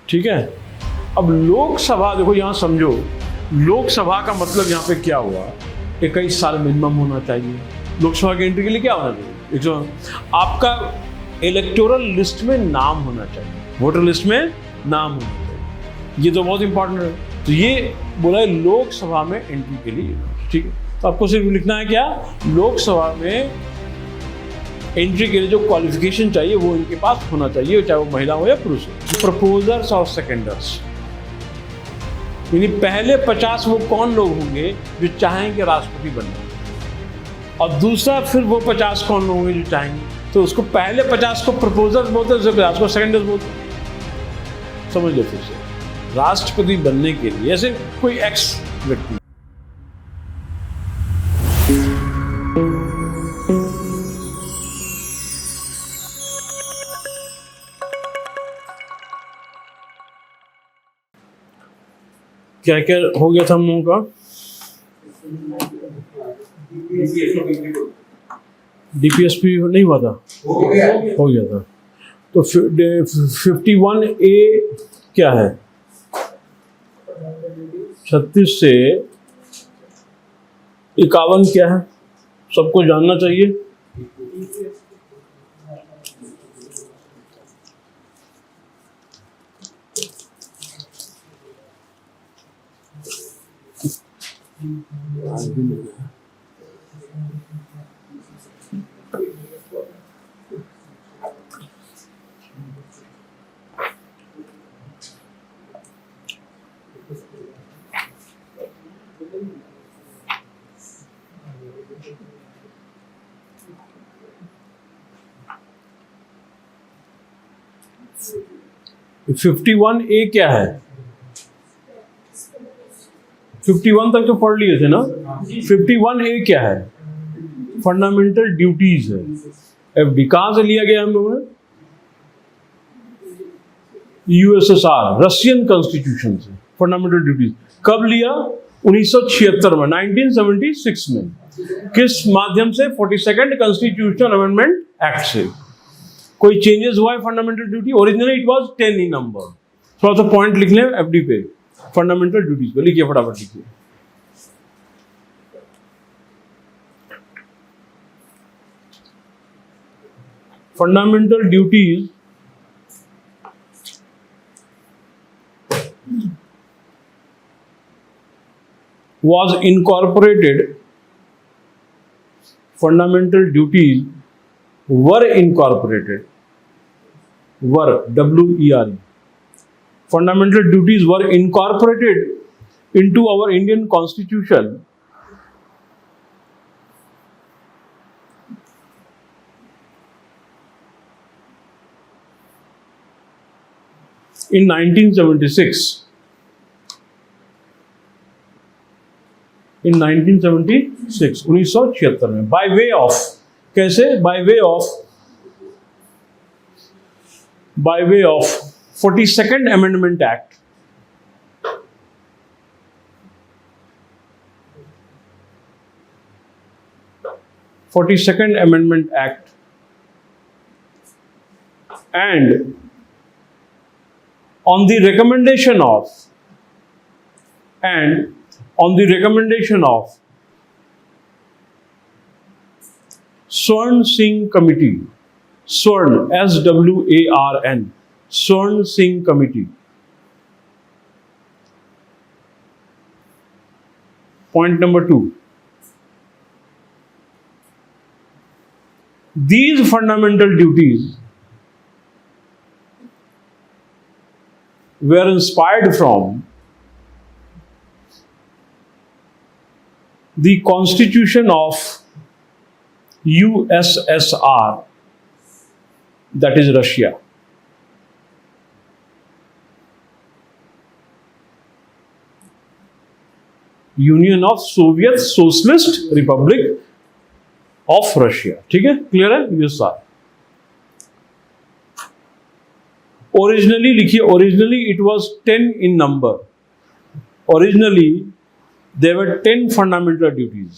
ठीक है। अब लोकसभा देखो, यहाँ समझो, लोकसभा का मतलब यहाँ पे क्या हुआ, 21 साल मिनिमम होना चाहिए लोकसभा की एंट्री के लिए। क्या होना चाहिए, आपका इलेक्टोरल लिस्ट में नाम होना चाहिए, वोटर लिस्ट में नाम होना चाहिए, ये तो बहुत इंपॉर्टेंट है। तो ये बोला है लोकसभा में एंट्री के लिए, ठीक है। तो आपको सिर्फ लिखना है क्या, लोकसभा में एंट्री के लिए जो क्वालिफिकेशन चाहिए वो इनके पास होना चाहिए, चाहे वो महिला हो या पुरुष हो। प्रपोजर्स और सेकेंडर्स, यानी पहले 50 वो कौन लोग होंगे जो चाहेंगे राष्ट्रपति बनना, और दूसरा फिर वो 50 कौन लोग होंगे जो चाहेंगे। तो उसको पहले 50 को प्रपोजर्स बोलते हैं, 50 को सेकेंडर्स बोलते हैं। समझ लो फिर से, राष्ट्रपति बनने के लिए ऐसे कोई एक्स व्यक्ति, क्या क्या हो गया था हम लोगों का, डीपीएसपी नहीं हुआ था, हो गया था। तो 51A क्या है, 36 से 51 क्या है, सबको जानना चाहिए। तो 51A क्या है, 51 तक तो पढ़ लिए थे ना। 51A क्या है, फंडामेंटल ड्यूटीज है। एफडी कहां से लिया गया हम लोगों ने, यूएसएसआर, रशियन कॉन्स्टिट्यूशन से। फंडामेंटल ड्यूटीज कब लिया, 1976 में, 1976 में। किस माध्यम से, 42nd कॉन्स्टिट्यूशनल अमेंडमेंट एक्ट से। कोई चेंजेस हुआ है fundamental duty, originally it was 10 in number. थोड़ा सा पॉइंट लिख लें एफडी पे, फंडामेंटल ड्यूटीज पे लिखिए, फटाफट लिखिए। Fundamental duties was incorporated, fundamental duties were incorporated, were, W-E-R-E, fundamental duties were incorporated into our Indian constitution in 1976. In 1976, 1976 में, बाय वे ऑफ, कैसे, by way of 42nd amendment act, and on the recommendation of Swarn Singh Committee, Swarn, SWARN, Swarn Singh Committee. Point number 2. These fundamental duties were inspired from the Constitution of USSR, that is Russia. Union of Soviet Socialist Republic of Russia. ठीक है, clear है, USSR। Originally लिखिए, originally it was 10 in number, originally there were 10 fundamental duties.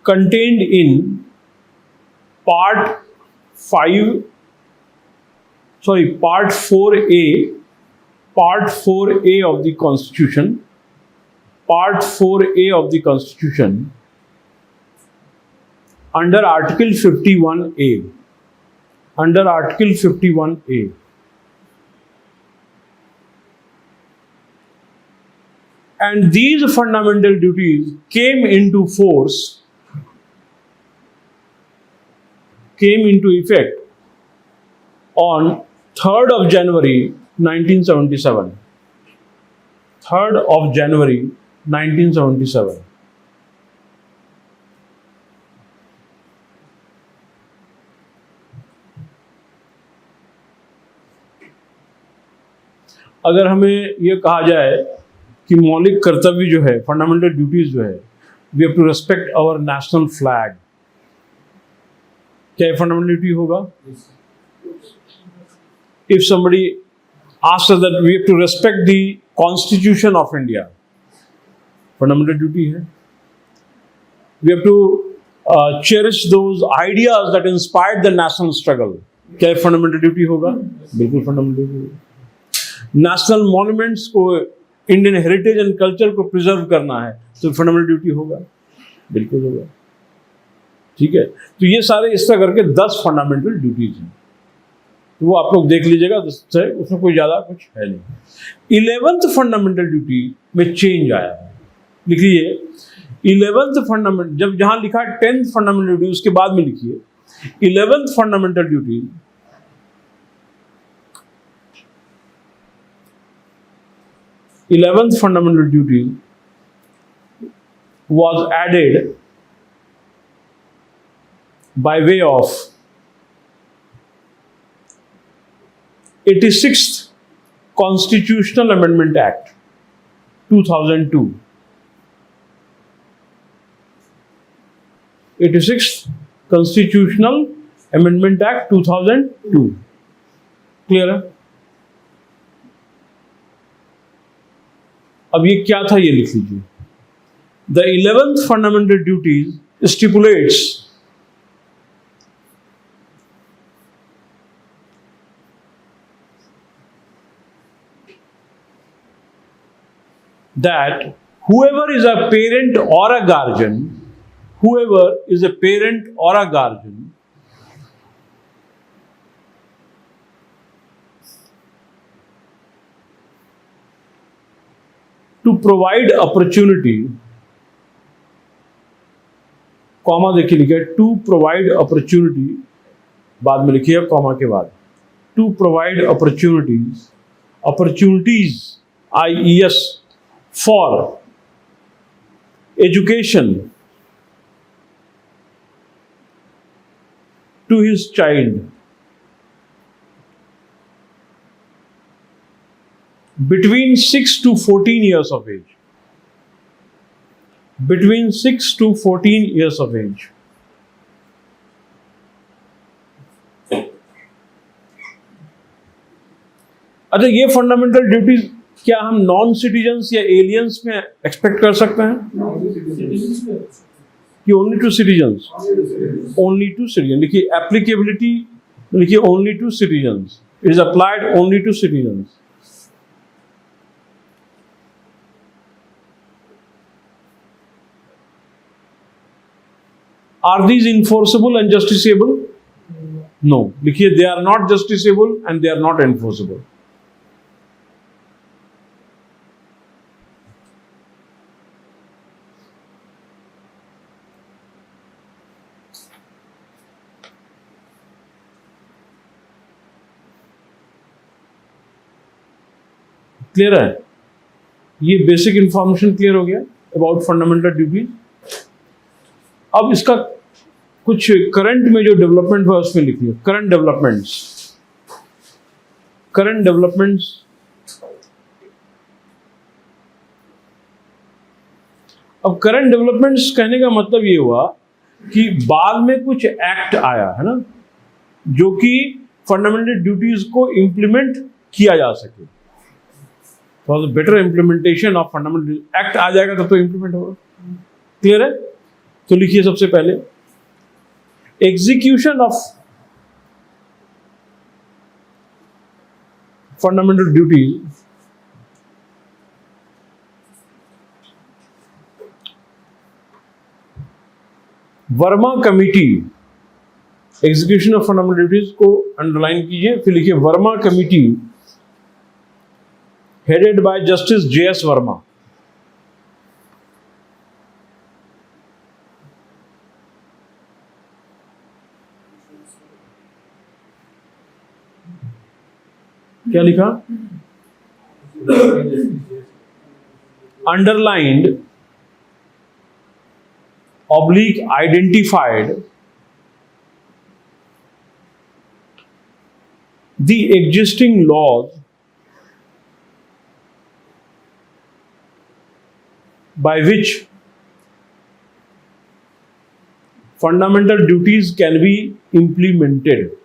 contained in part 5 part 4A of the Constitution, part 4A of the Constitution, under Article 51A, and these fundamental duties came into effect on 3rd of January 1977. 3rd of January 1977. अगर हमें ये कहा जाए कि मौलिक कर्तव्य जो है, फंडामेंटल ड्यूटीज जो है, we have to respect our national flag, क्या ये फंडामेंटल ड्यूटी होगा? If somebody asks us that we have to respect the Constitution of India, fundamental duty है. We have to cherish those ideas that inspired the national struggle, क्या ये fundamental duty होगा? बिल्कुल fundamental duty होगा. National monuments को, Indian heritage and culture को preserve करना है, तो fundamental duty होगा, बिल्कुल होगा. ठीक है, तो ये सारे इस तरह करके 10 fundamental duties हैं. तो वो आप लोग देख लीजिएगा, उसमें कोई ज़्यादा कुछ है नहीं. 11th फंडामेंटल ड्यूटी में चेंज आया है. लिखिए 11th फंडामेंटल, जब जहाँ लिखा 10th फंडामेंटल ड्यूटी उसके बाद में लिखिए 11th fundamental duty. 11th fundamental duty was added by way of 86th Constitutional Amendment Act 2002. 86th Constitutional Amendment Act 2002. Clear है? अब ये क्या था ये लिख लीजिए. The 11th fundamental duties stipulates that whoever is a parent or a guardian to provide opportunity, comma देखिए लिखिए, to provide opportunity, बाद में लिखिए कॉमा के बाद, to provide opportunities IES for education to his child between 6 to 14 years of age. Between 6 to 14 years of age. अच्छा, ये fundamental duties क्या हम नॉन सिटीजन्स या एलियंस में एक्सपेक्ट कर सकते हैं कि only to citizens? Only to citizen. लिखिए एप्लीकेबिलिटी, लिखिए only to citizens. It is applied only to citizens. Are these enforceable and justiciable? No. लिखिए they are not justiciable and they are not enforceable. Clear है? ये basic information clear हो गया about fundamental duties. अब इसका कुछ current में जो डेवलपमेंट हुआ उसमें लिखिए. करंट डेवलपमेंट्स अब करंट डेवलपमेंट्स कहने का मतलब ये हुआ कि बाद में कुछ एक्ट आया है ना, जो कि फंडामेंटल ड्यूटीज को इंप्लीमेंट किया जा सके. For the better implementation of fundamental act आ जाएगा तब तो इंप्लीमेंट होगा. क्लियर है? तो लिखिए सबसे पहले execution of fundamental duties Verma committee, execution of fundamental duties को अंडरलाइन कीजिए, फिर लिखिए Verma committee headed by justice JS Verma. क्या लिखा? Underlined oblique identified the existing laws by which fundamental duties can be implemented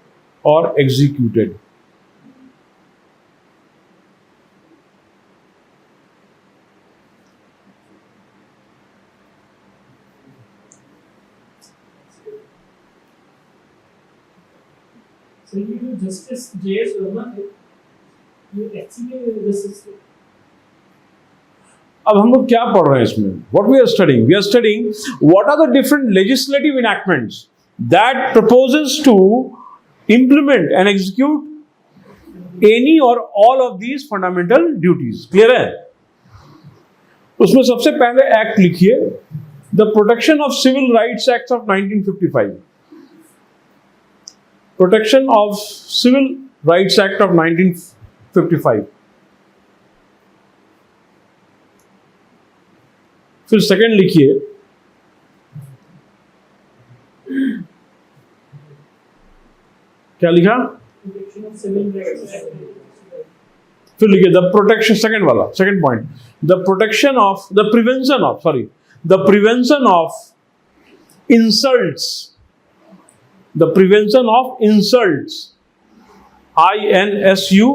or executed. So you do Justice JS Verma, you actually justice. अब हम लोग क्या पढ़ रहे हैं इसमें? What we are studying? We are studying what are the different legislative enactments that proposes to implement and execute any or all of these fundamental duties. Clear है? उसमें सबसे पहले एक्ट लिखिए, The Protection of Civil Rights Act of 1955. Protection of Civil Rights Act of 1955. फिर second लिखिए क्या लिखा? Protection of Civil Rights Act. फिर लिखिए द प्रोटेक्शन, सेकंड वाला, second point, the protection of, the prevention of, sorry, the prevention of insults, the prevention of insults, INSU,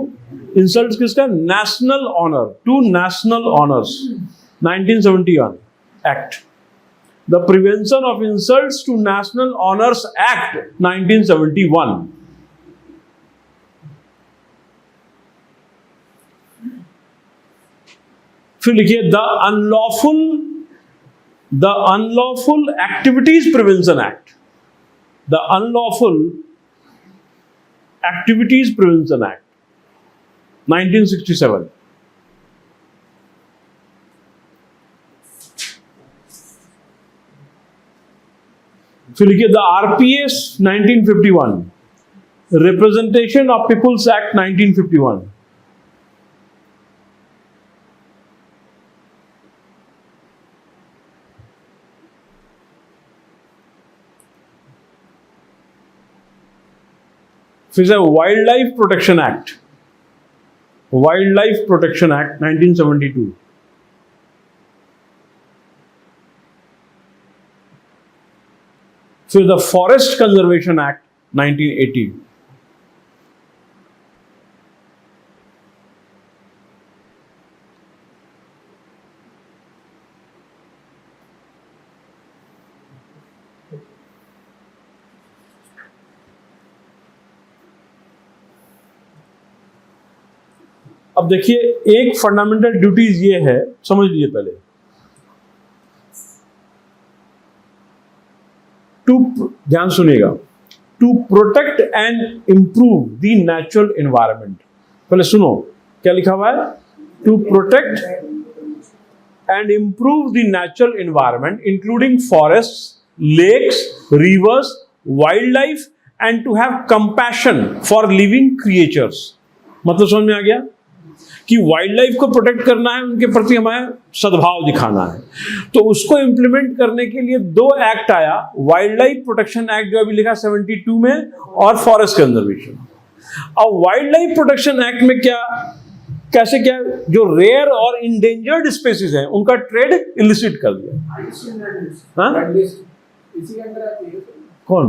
insults किसका? National honour, to national honours, 1971 act, the prevention of insults to national honours act 1971। फिर लिखिए the unlawful activities prevention act, the unlawful activities prevention act 1967। फिर लिखिए the RPS 1951, representation of peoples act 1951। फिर है wild life protection act, wild life protection act 1972। फिर the forest conservation act 1980। अब देखिए एक फंडामेंटल ड्यूटीज ये है, समझ लीजिए पहले, ध्यान सुनिएगा, to protect and improve the natural environment. पहले सुनो क्या लिखा हुआ है, to protect and improve the natural environment including forest, lakes, rivers, wild life and to have compassion for living creatures. मतलब समझ में आ गया कि वाइल्ड लाइफ को प्रोटेक्ट करना है, उनके प्रति हमें सद्भाव दिखाना है। तो उसको इंप्लीमेंट करने के लिए दो एक्ट आया, वाइल्ड लाइफ प्रोटेक्शन एक्ट जो अभी लिखा 72 में, और फॉरेस्ट कंजर्वेशन। अब वाइल्ड लाइफ प्रोटेक्शन एक्ट में क्या, कैसे, क्या जो रेयर और इंडेंजर्ड स्पेसीज हैं उनका ट्रेड इलिसिट कर दिया। हाँ, कौन?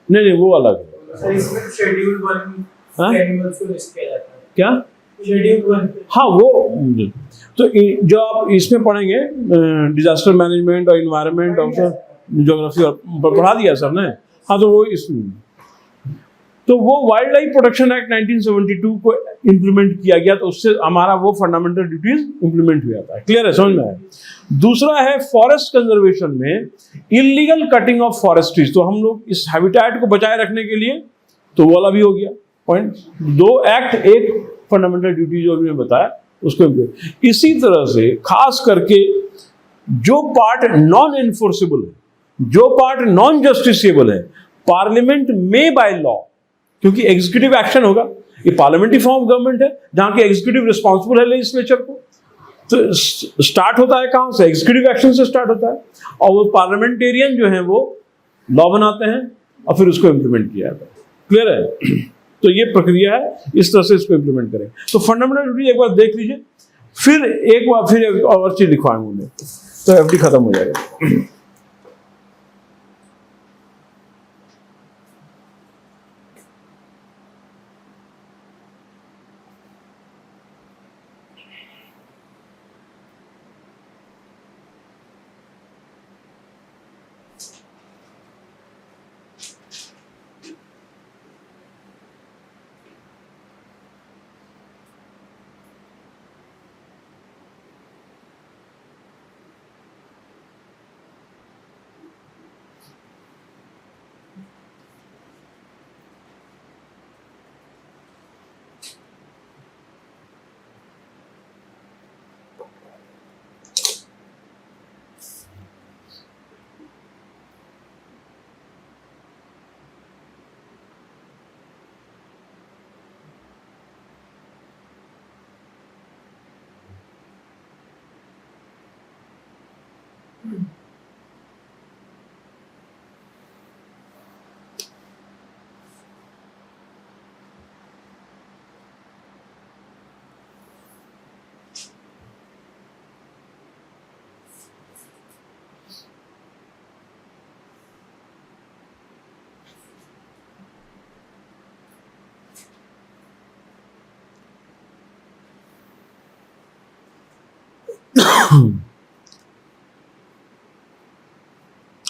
नहीं वो अलग है। शेड्यूल 1 एनिमल्स को लिस्ट किया जाता है। क्या? शेड्यूल 1 हाँ वो तो जो आप इसमें पढ़ेंगे डिजास्टर मैनेजमेंट और इन्वायरमेंट और ज्योग्राफी और पढ़ा दिया सर ने। हाँ तो वो इस तो वो वाइल्ड लाइफ प्रोटेक्शन एक्ट 1972 को इंप्लीमेंट किया गया, तो उससे हमारा वो फंडामेंटल ड्यूटीज इंप्लीमेंट हो जाता है। क्लियर है, समझ में आया? दूसरा है फॉरेस्ट कंजर्वेशन में illegal cutting of forest trees, तो हम लोग इस हैबिटेट को बचाए रखने के लिए, तो वो वाला भी हो गया पॉइंट। दो एक्ट, एक फंडामेंटल ड्यूटी जो मैंने बताया उसको। इसी तरह से खास करके जो पार्ट नॉन एनफोर्सेबल है, जो पार्ट नॉन जस्टिसेबल है, पार्लियामेंट में बाय लॉ, क्योंकि एग्जीक्यूटिव एक्शन होगा, ये पार्लियामेंट्री फॉर्म ऑफ गवर्नमेंट है जहां की एग्जीक्यूटिव रिस्पॉन्सिबल है लेजिस्लेचर को, तो स्टार्ट होता है कहां से? एग्जीक्यूटिव एक्शन से स्टार्ट होता है, और वो पार्लियामेंटेरियन जो है वो लॉ बनाते हैं और फिर उसको इंप्लीमेंट किया जाता है। क्लियर है? तो ये प्रक्रिया है, इस तरह से इसको इंप्लीमेंट करें। तो फंडामेंटल ड्यूटी एक बार देख लीजिए, फिर एक बार फिर और चीज लिखवाएंगे उन्हें, तो एफडी खत्म हो जाएगा।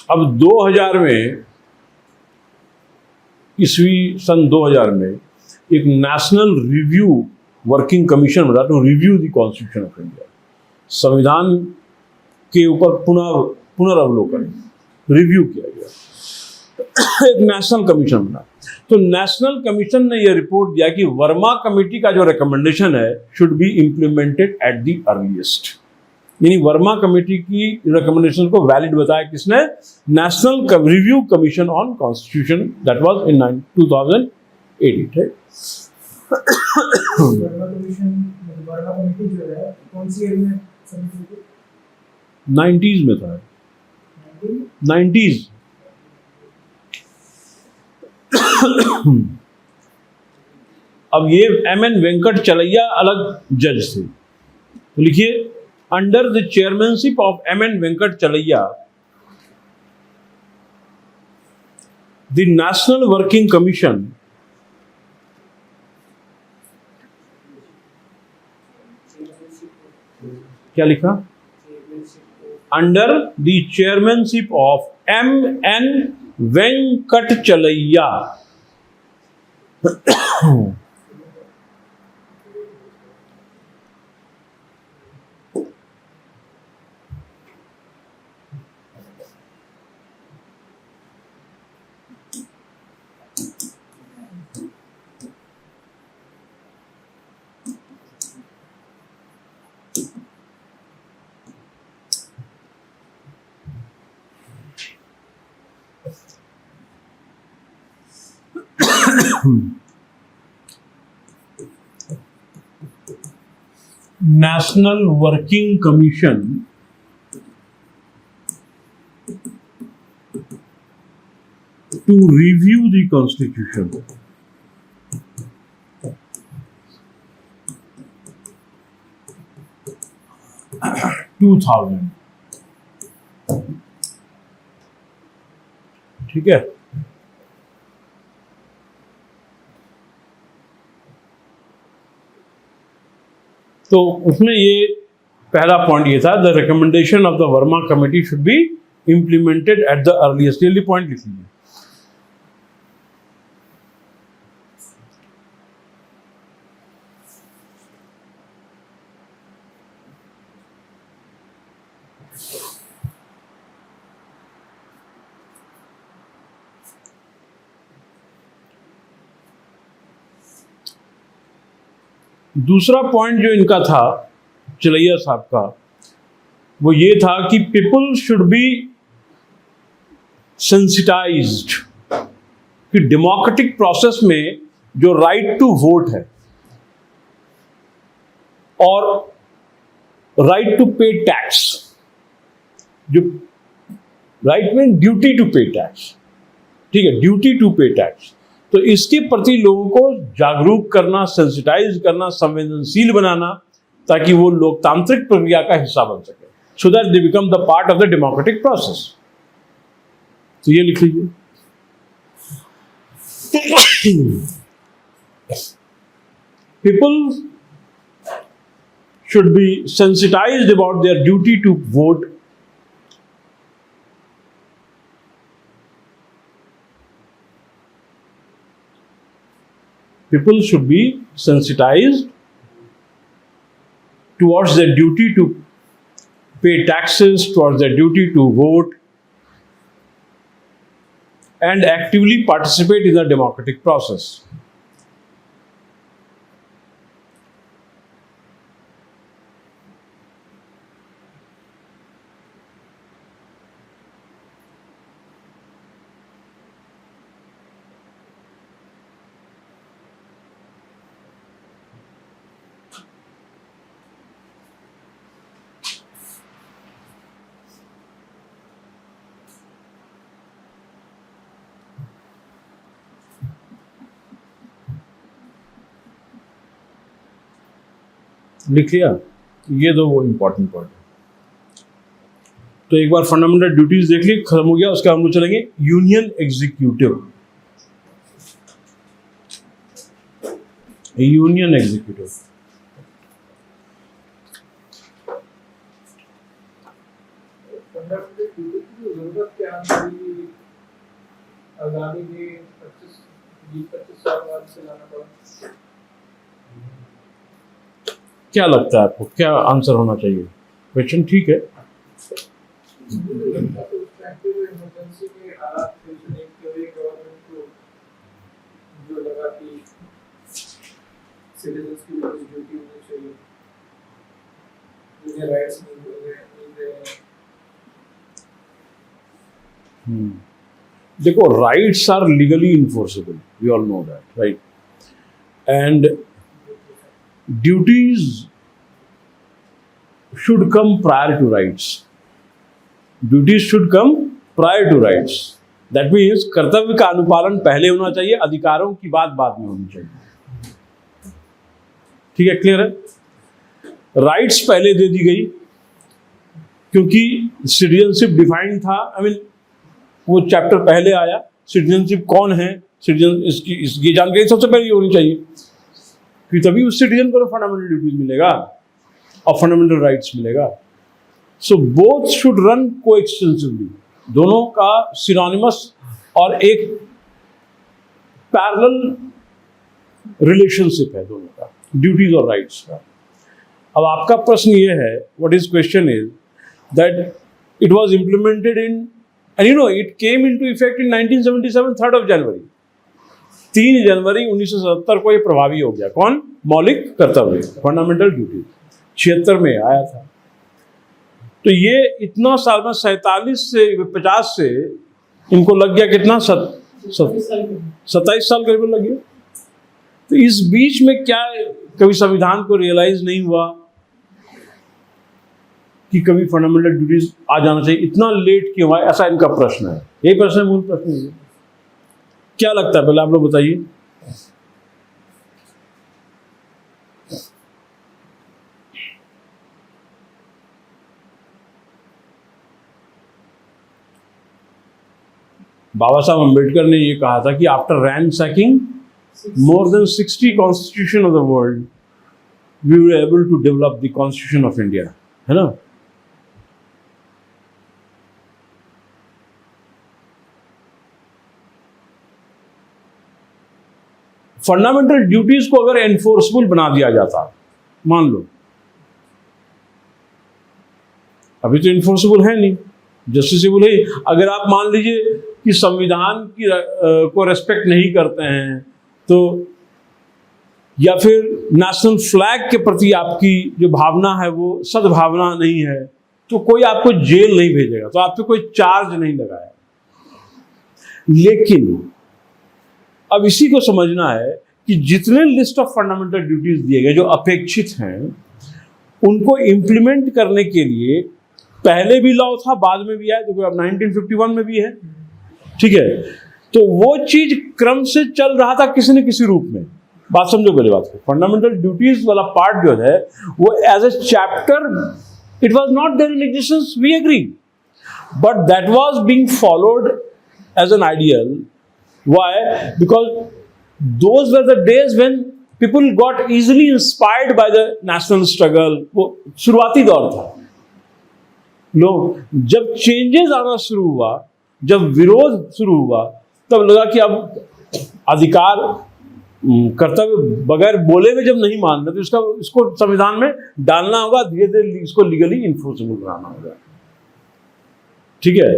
अब 2000 में, ईस्वी सन 2000 में एक नेशनल रिव्यू वर्किंग कमीशन बना, तो review the constitution of India, संविधान के ऊपर पुनर्अवलोकन, रिव्यू किया गया। एक नेशनल कमीशन बना, तो नेशनल कमीशन ने यह रिपोर्ट दिया कि वर्मा कमेटी का जो रिकमेंडेशन है should be implemented at the earliest, यानी वर्मा कमेटी की रिकमेंडेशन को वैलिड बताया किसने? National review commission on constitution, that was in 2008 है। वर्मा कमेटी जो है कौन सी ईयर में सबमिट हुई थी? 90s में था, 90s। अब ये एमएन वेंकट चलैया अलग जज थे, तो लिखिए under the chairmanship of MN Venkatachaliah the national working commission क्या लिखा? Under the chairmanship of MN Venkatachaliah National Working Commission to review the Constitution. ठीक है। तो उसमें ये पहला पॉइंट ये था, the recommendation of the Verma committee should be implemented at the earliest. ये पॉइंट लिख लीजिए। दूसरा पॉइंट जो इनका था चिलैया साहब का, वो ये था कि पीपल शुड बी सेंसिटाइज्ड कि डेमोक्रेटिक प्रोसेस में जो राइट टू वोट है और राइट टू पे टैक्स, जो राइट में ड्यूटी टू पे टैक्स, ठीक है, ड्यूटी टू पे टैक्स, तो इसके प्रति लोगों को जागरूक करना, सेंसिटाइज करना, संवेदनशील बनाना, ताकि वो लोकतांत्रिक प्रक्रिया का हिस्सा बन सके, so that they become the part of the democratic process. तो ये लिख लीजिए। People should be sensitised about their duty to vote people should be sensitized towards their duty to pay taxes, towards their duty to vote, and actively participate in the democratic process. लिख लिया? ये दो वो important point है। तो एक बार fundamental duties देख ली, खत्म हो गया। उसके हम लोग चलेंगे यूनियन एग्जीक्यूटिव। यूनियन एग्जीक्यूटिव आगामी के 25 साल बाद से लाना पड़ा। क्या लगता है आपको, क्या आंसर होना चाहिए? क्वेश्चन ठीक है। इमरजेंसी के हालात से देखते हुए गवर्नमेंट को जो लगा कि सिटीजन्स की जो ड्यूटी होनी चाहिए, उन्हें राइट्स मिल रहे हैं। देखो, rights are legally enforceable, we all know that, right? And duties should come prior to rights. Duties should come prior to rights. That means कर्तव्य का अनुपालन पहले होना चाहिए, अधिकारों की बात बाद में होनी चाहिए। ठीक है, क्लियर है? राइट्स पहले दे दी गई क्योंकि सिटीजनशिप डिफाइंड था। आई मीन वो चैप्टर पहले आया, सिटीजनशिप कौन है, सिटीजन इसकी जानकारी सबसे पहले होनी चाहिए, कि तभी उस सिटीजन को फंडामेंटल ड्यूटीज मिलेगा और फंडामेंटल राइट्स मिलेगा। सो बोथ शुड रन कोएक्सटेंसिवली, दोनों का सिनोनिमस और एक पैरेलल रिलेशनशिप है दोनों का, ड्यूटीज और राइट्स का। अब आपका प्रश्न ये है, what is question is that it was implemented in, and you know it came into effect in 1977, 3rd of January, 3 जनवरी 1977 को ये प्रभावी हो गया। कौन? मौलिक कर्तव्य, फंडामेंटल ड्यूटी 76 में आया था। तो ये इतना साल में 47 से 50 से इनको लग गया कितना, 27 साल करीब लग गया। तो इस बीच में क्या कभी संविधान को रियलाइज नहीं हुआ कि कभी फंडामेंटल ड्यूटीज आ जाना चाहिए? इतना लेट क्यों हुआ, ऐसा इनका प्रश्न है। यही प्रश्न है, मूल प्रश्न है। क्या लगता है, पहले आप लोग बताइए। बाबा साहब अम्बेडकर ने ये कहा था कि after ransacking more than 60 constitution of the world, we were able to develop the constitution of India, है ना। फंडामेंटल ड्यूटीज को अगर एनफोर्सबल बना दिया जाता, मान लो अभी तो इन्फोर्सेबल है नहीं, जस्टिसेबल है। अगर आप मान लीजिए कि संविधान की को रेस्पेक्ट नहीं करते हैं, तो या फिर नेशनल फ्लैग के प्रति आपकी जो भावना है वो सद्भावना नहीं है, तो कोई आपको जेल नहीं भेजेगा, तो आप पे कोई चार्ज नहीं लगाया। लेकिन अब इसी को समझना है कि जितने लिस्ट ऑफ फंडामेंटल ड्यूटीज दिए गए जो अपेक्षित हैं, उनको इंप्लीमेंट करने के लिए पहले भी लॉ था, बाद में भी आया, तो अब 1951 में भी है, ठीक है। तो वो चीज क्रम से चल रहा था किसी न किसी रूप में। बात समझो पहले बात को, फंडामेंटल ड्यूटीज वाला पार्ट जो है वो as a chapter it was not there in existence, we agree, but that was being followed as an ideal. Why? Because those were the days when people got easily inspired by the national struggle. वो शुरुआती दौर था। लोग जब changes आना शुरू हुआ, जब विरोध शुरू हुआ, तब लगा कि अब अधिकार कर्तव्य बगैर बोले में जब नहीं मानना, तो इसको संविधान में डालना होगा, धीरे धीरे इसको लीगली इन्फोर्सेबल बनाना होगा, ठीक है।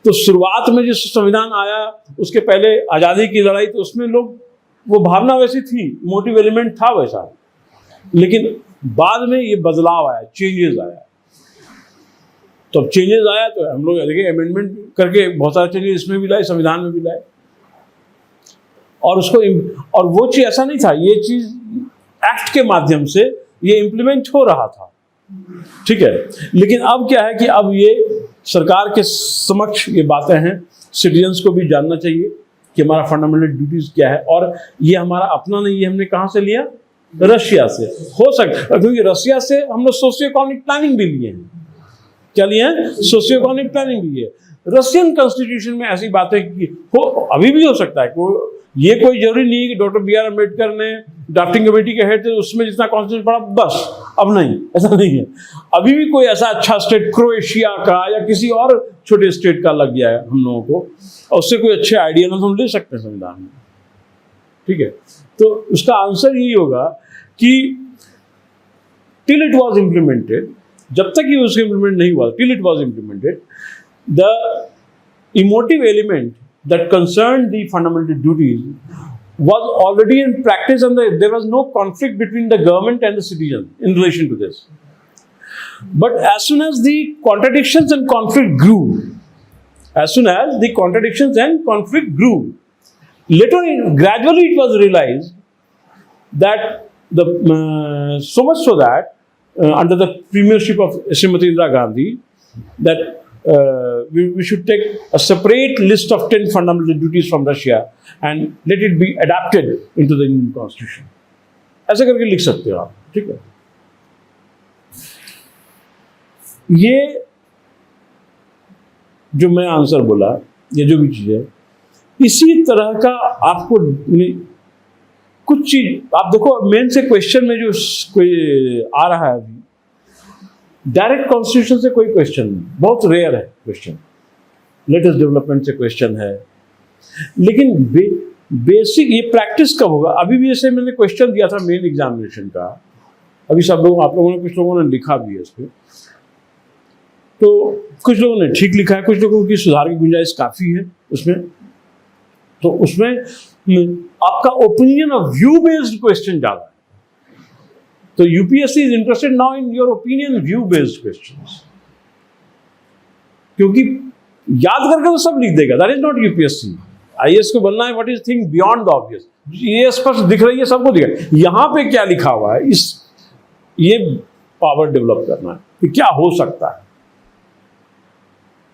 तो शुरुआत में जो संविधान आया, उसके पहले आज़ादी की लड़ाई, तो उसमें लोग वो भावना वैसी थी, मोटिव एलिमेंट था वैसा, लेकिन बाद में ये बदलाव आया, चेंजेस आया। तो अब चेंजेस आया तो हम लोग देखिए अमेंडमेंट करके बहुत सारे चेंजेस इसमें भी लाए, संविधान में भी लाए, और उसको और वो चीज ऐसा नहीं था, ये चीज एक्ट के माध्यम से ये इम्प्लीमेंट हो रहा था, ठीक है। लेकिन अब क्या है कि अब ये सरकार के समक्ष ये बातें हैं, सिटीजन्स को भी जानना चाहिए कि हमारा फंडामेंटल ड्यूटीज क्या है। और ये हमारा अपना नहीं, ये हमने कहाँ से लिया? रशिया से। हो सकता, क्योंकि रशिया से हम लोग सोशियो इकोनॉमिक प्लानिंग भी लिए हैं। क्या लिए हैं? सोशियो इकोनॉमिक प्लानिंग भी है। रशियन कॉन्स्टिट्यूशन में ऐसी बातें हो, अभी भी हो सकता है। ये कोई जरूरी नहीं है कि डॉक्टर बी आर अम्बेडकर ने ड्राफ्टिंग कमेटी के हेड थे, उसमें जितना कॉन्स्टिट्यूशन पड़ा बस, अब नहीं, ऐसा नहीं है। अभी भी कोई ऐसा अच्छा स्टेट क्रोएशिया का या किसी और छोटे स्टेट का लग गया है हम लोगों को, और उससे कोई अच्छे आइडिया ना हम ले सकते हैं संविधान में, ठीक है। तो उसका आंसर यही होगा कि टिल इट वॉज इम्प्लीमेंटेड, जब तक ये उसका इम्प्लीमेंट नहीं हुआ, till it was implemented, the emotive element that concerned the fundamental duties was already in practice, and there was no conflict between the government and the citizen in relation to this. But as soon as the contradictions and conflict grew, later gradually it was realized that so much so that under the premiership of Srimati Indira Gandhi, that we should take a separate list of 10 fundamental duties from Russia and let it be adapted into the Indian Constitution. ऐसा करके लिख सकते हो आप, ठीक है। ये जो मैं आंसर बोला, ये जो भी चीज है, इसी तरह का आपको कुछ चीज आप देखो, मेन से क्वेश्चन में जो कोई आ रहा है अभी, डायरेक्ट कॉन्स्टिट्यूशन से कोई क्वेश्चन नहीं, बहुत रेयर है क्वेश्चन, लेटेस्ट डेवलपमेंट से क्वेश्चन है। लेकिन बेसिक ये प्रैक्टिस कब होगा? अभी भी जैसे मैंने क्वेश्चन दिया था मेन एग्जामिनेशन का, अभी सब लोग, आप लोगों ने, कुछ लोगों ने लिखा भी है इस पर, तो कुछ लोगों ने ठीक लिखा है, कुछ लोगों की सुधार की गुंजाइश काफ़ी है उसमें। तो उसमें आपका ओपिनियन और व्यू बेस्ड क्वेश्चन ज़्यादा है। तो UPSC is interested now in your opinion view based questions, क्योंकि याद करके वो सब लिख देगा। That is not UPSC. IAS को बनना है what is thing beyond the obvious, ये स्पष्ट दिख रही है, सबको दिख रहा है। यहाँ पे क्या लिखा हुआ है, इस ये पावर डेवलप करना है कि क्या हो सकता है।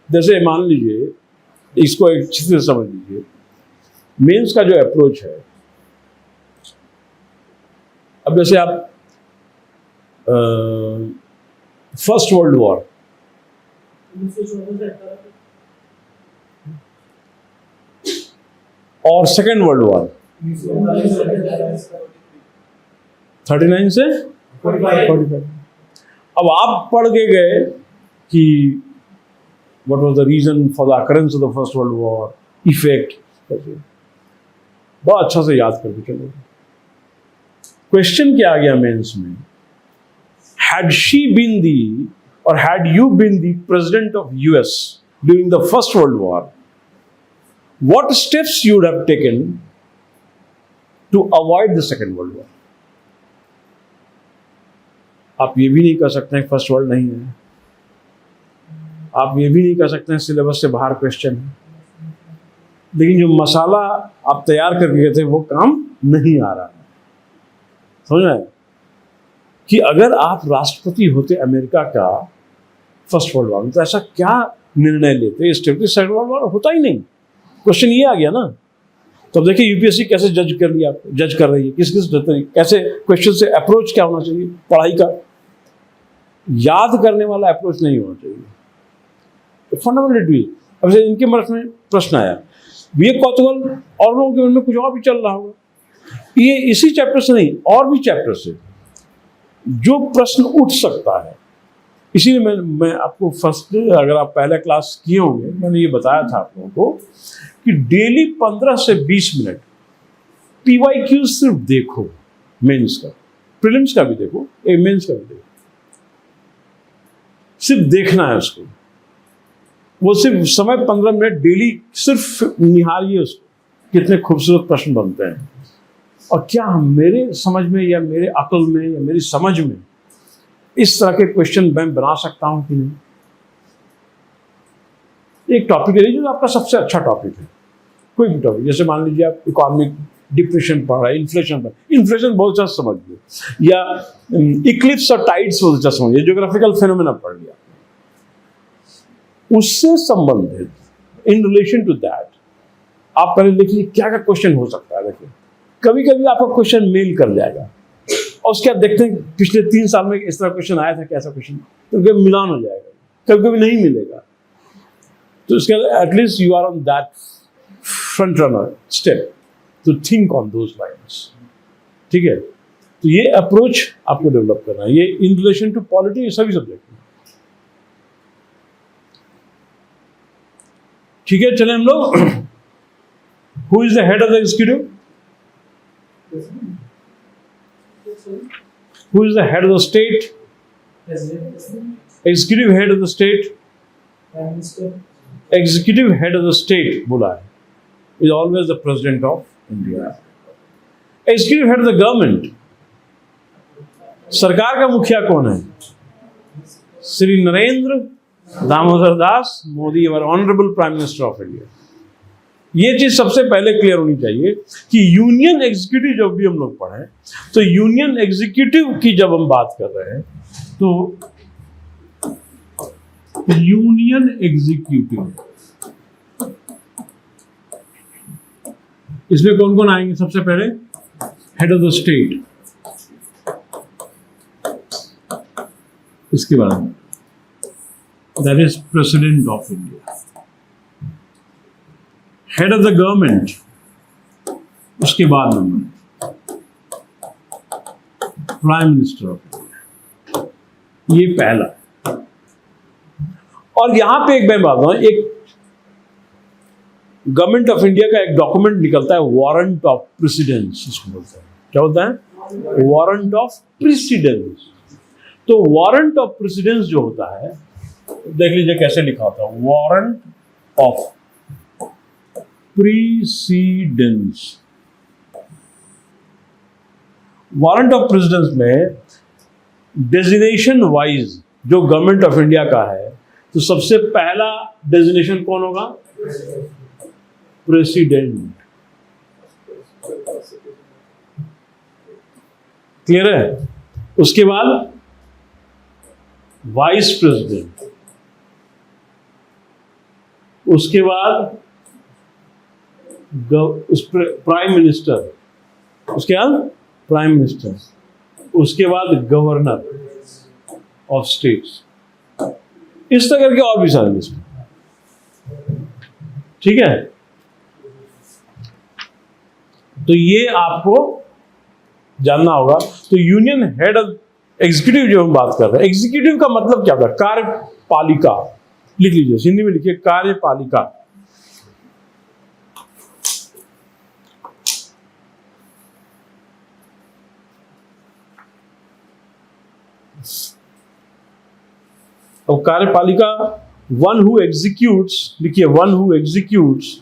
जैसे मान लीजिए, इसको एक अच्छी से समझ लीजिए, मेंस का जो अप्रोच है, अब जैसे आप फर्स्ट वर्ल्ड वॉर, और सेकेंड वर्ल्ड वॉर, 39 से 45। अब आप पढ़ के गए कि what was the reason for the occurrence of the first world war, effect, बहुत अच्छा से याद करके चलो। क्वेश्चन क्या आ गया मेंस में, हैड शी बीन दी और had you been the president of US during the first world war, what steps you would have taken to avoid the second world war. आप ये भी नहीं कर सकते हैं फर्स्ट वर्ल्ड नहीं है, आप ये भी नहीं कर सकते हैं सिलेबस से बाहर क्वेश्चन है, लेकिन जो मसाला आप तैयार करके गए थे वो काम नहीं आ रहा है। समझ में कि अगर आप राष्ट्रपति होते अमेरिका का फर्स्ट वर्ल्ड वॉर में, तो ऐसा क्या निर्णय लेते, सेकेंड वर्ल्ड वॉर होता ही नहीं। क्वेश्चन ये आ गया ना। तो अब देखिए यूपीएससी कैसे जज कर लिया, जज कर रही है, किस किस कैसे क्वेश्चन से अप्रोच क्या होना चाहिए। पढ़ाई का याद करने वाला अप्रोच नहीं होना चाहिए, फंडामेंटल। अब जैसे इनके मन में प्रश्न आया, विवेक कौतूहल और लोगों के मन में कुछ और भी चल रहा होगा, ये इसी चैप्टर से नहीं और भी चैप्टर से जो प्रश्न उठ सकता है। इसीलिए मैं आपको फर्स्ट, अगर आप पहले क्लास किए होंगे, मैंने ये बताया था आप लोगों को कि डेली 15 से 20 मिनट PYQ सिर्फ देखो, मेंस का, प्रीलिम्स का भी देखो, मेंस का भी देखो, सिर्फ देखना है उसको। वो सिर्फ समय 15 मिनट डेली सिर्फ निहारिए उसको, कितने खूबसूरत प्रश्न बनते हैं और क्या मेरे समझ में या मेरे अकल में या मेरी समझ में इस तरह के क्वेश्चन मैं बना सकता हूं कि नहीं। एक टॉपिक ले लीजिए जो आपका सबसे अच्छा टॉपिक है, कोई भी टॉपिक, जैसे मान लीजिए आप इकोनॉमिक डिप्रेशन पढ़ रहे हैं, इन्फ्लेशन बहुत अच्छा समझ लिया, या इक्लिप्स और टाइड्स बहुत अच्छा समझ लिया, ज्योग्राफिकल फेनोमेना पढ़ लिया, उससे संबंधित इन रिलेशन टू दैट आप पहले देखिए क्या क्या क्वेश्चन हो सकता है। देखिए कभी कभी आपका क्वेश्चन मेल कर जाएगा और उसके बाद देखते हैं पिछले 3 साल में इस तरह क्वेश्चन आया था, कैसा क्वेश्चन, तो कभी मिलान हो जाएगा, कभी कभी नहीं मिलेगा। तो उसके at least you are on that front runner step to think on those lines. ठीक है, तो ये अप्रोच आपको डेवलप करना है, ये इन रिलेशन टू पॉलिटी, सभी सब्जेक्ट में। ठीक है, चले हम लोग। Who is the head of the executive? Who is the head of the state? Executive head of the state. Executive head of the state बोला है is always the president of India. Executive head of the government. सरकार का मुखिया कौन है? Shri Narendra Damodar Das Modi, our honorable Prime Minister of India. ये चीज सबसे पहले क्लियर होनी चाहिए कि यूनियन एग्जीक्यूटिव जब भी हम लोग पढ़ें, तो यूनियन एग्जीक्यूटिव की जब हम बात कर रहे हैं तो यूनियन एग्जीक्यूटिव, इसमें कौन कौन आएंगे? सबसे पहले हेड ऑफ द स्टेट, इसके बाद that is president of India, head of the government, उसके बाद number prime minister of India, ये पहला। और यहां पे एक मैं बात बताऊं, एक गवर्नमेंट ऑफ इंडिया का एक डॉक्यूमेंट निकलता है, वारंट ऑफ प्रेसिडेंस, इसको बोलते हैं। क्या होता है? Warrant of precedence. तो वारंट ऑफ प्रेसिडेंस जो होता है, देख लीजिए कैसे लिखा होता है, warrant of precedence. Warrant of precedence में डेजिग्नेशन वाइज जो गवर्नमेंट ऑफ इंडिया का है, तो सबसे पहला डेजिग्नेशन कौन होगा? प्रेसिडेंट। क्लियर है? उसके बाद वाइस प्रेसिडेंट, उसके बाद प्राइम मिनिस्टर, उसके बाद प्राइम मिनिस्टर, उसके बाद गवर्नर ऑफ स्टेट्स, इस तरह करके और भी सारे लिस्ट। ठीक है, तो ये आपको जानना होगा। तो यूनियन हेड ऑफ एग्जीक्यूटिव जो हम बात कर रहे हैं, एग्जीक्यूटिव का मतलब क्या होता है? कार्यपालिका। लिख लीजिए, हिंदी में लिखिए कार्यपालिका। अब कार्यपालिका, वन हु एग्जीक्यूट्स, लिखिए one who executes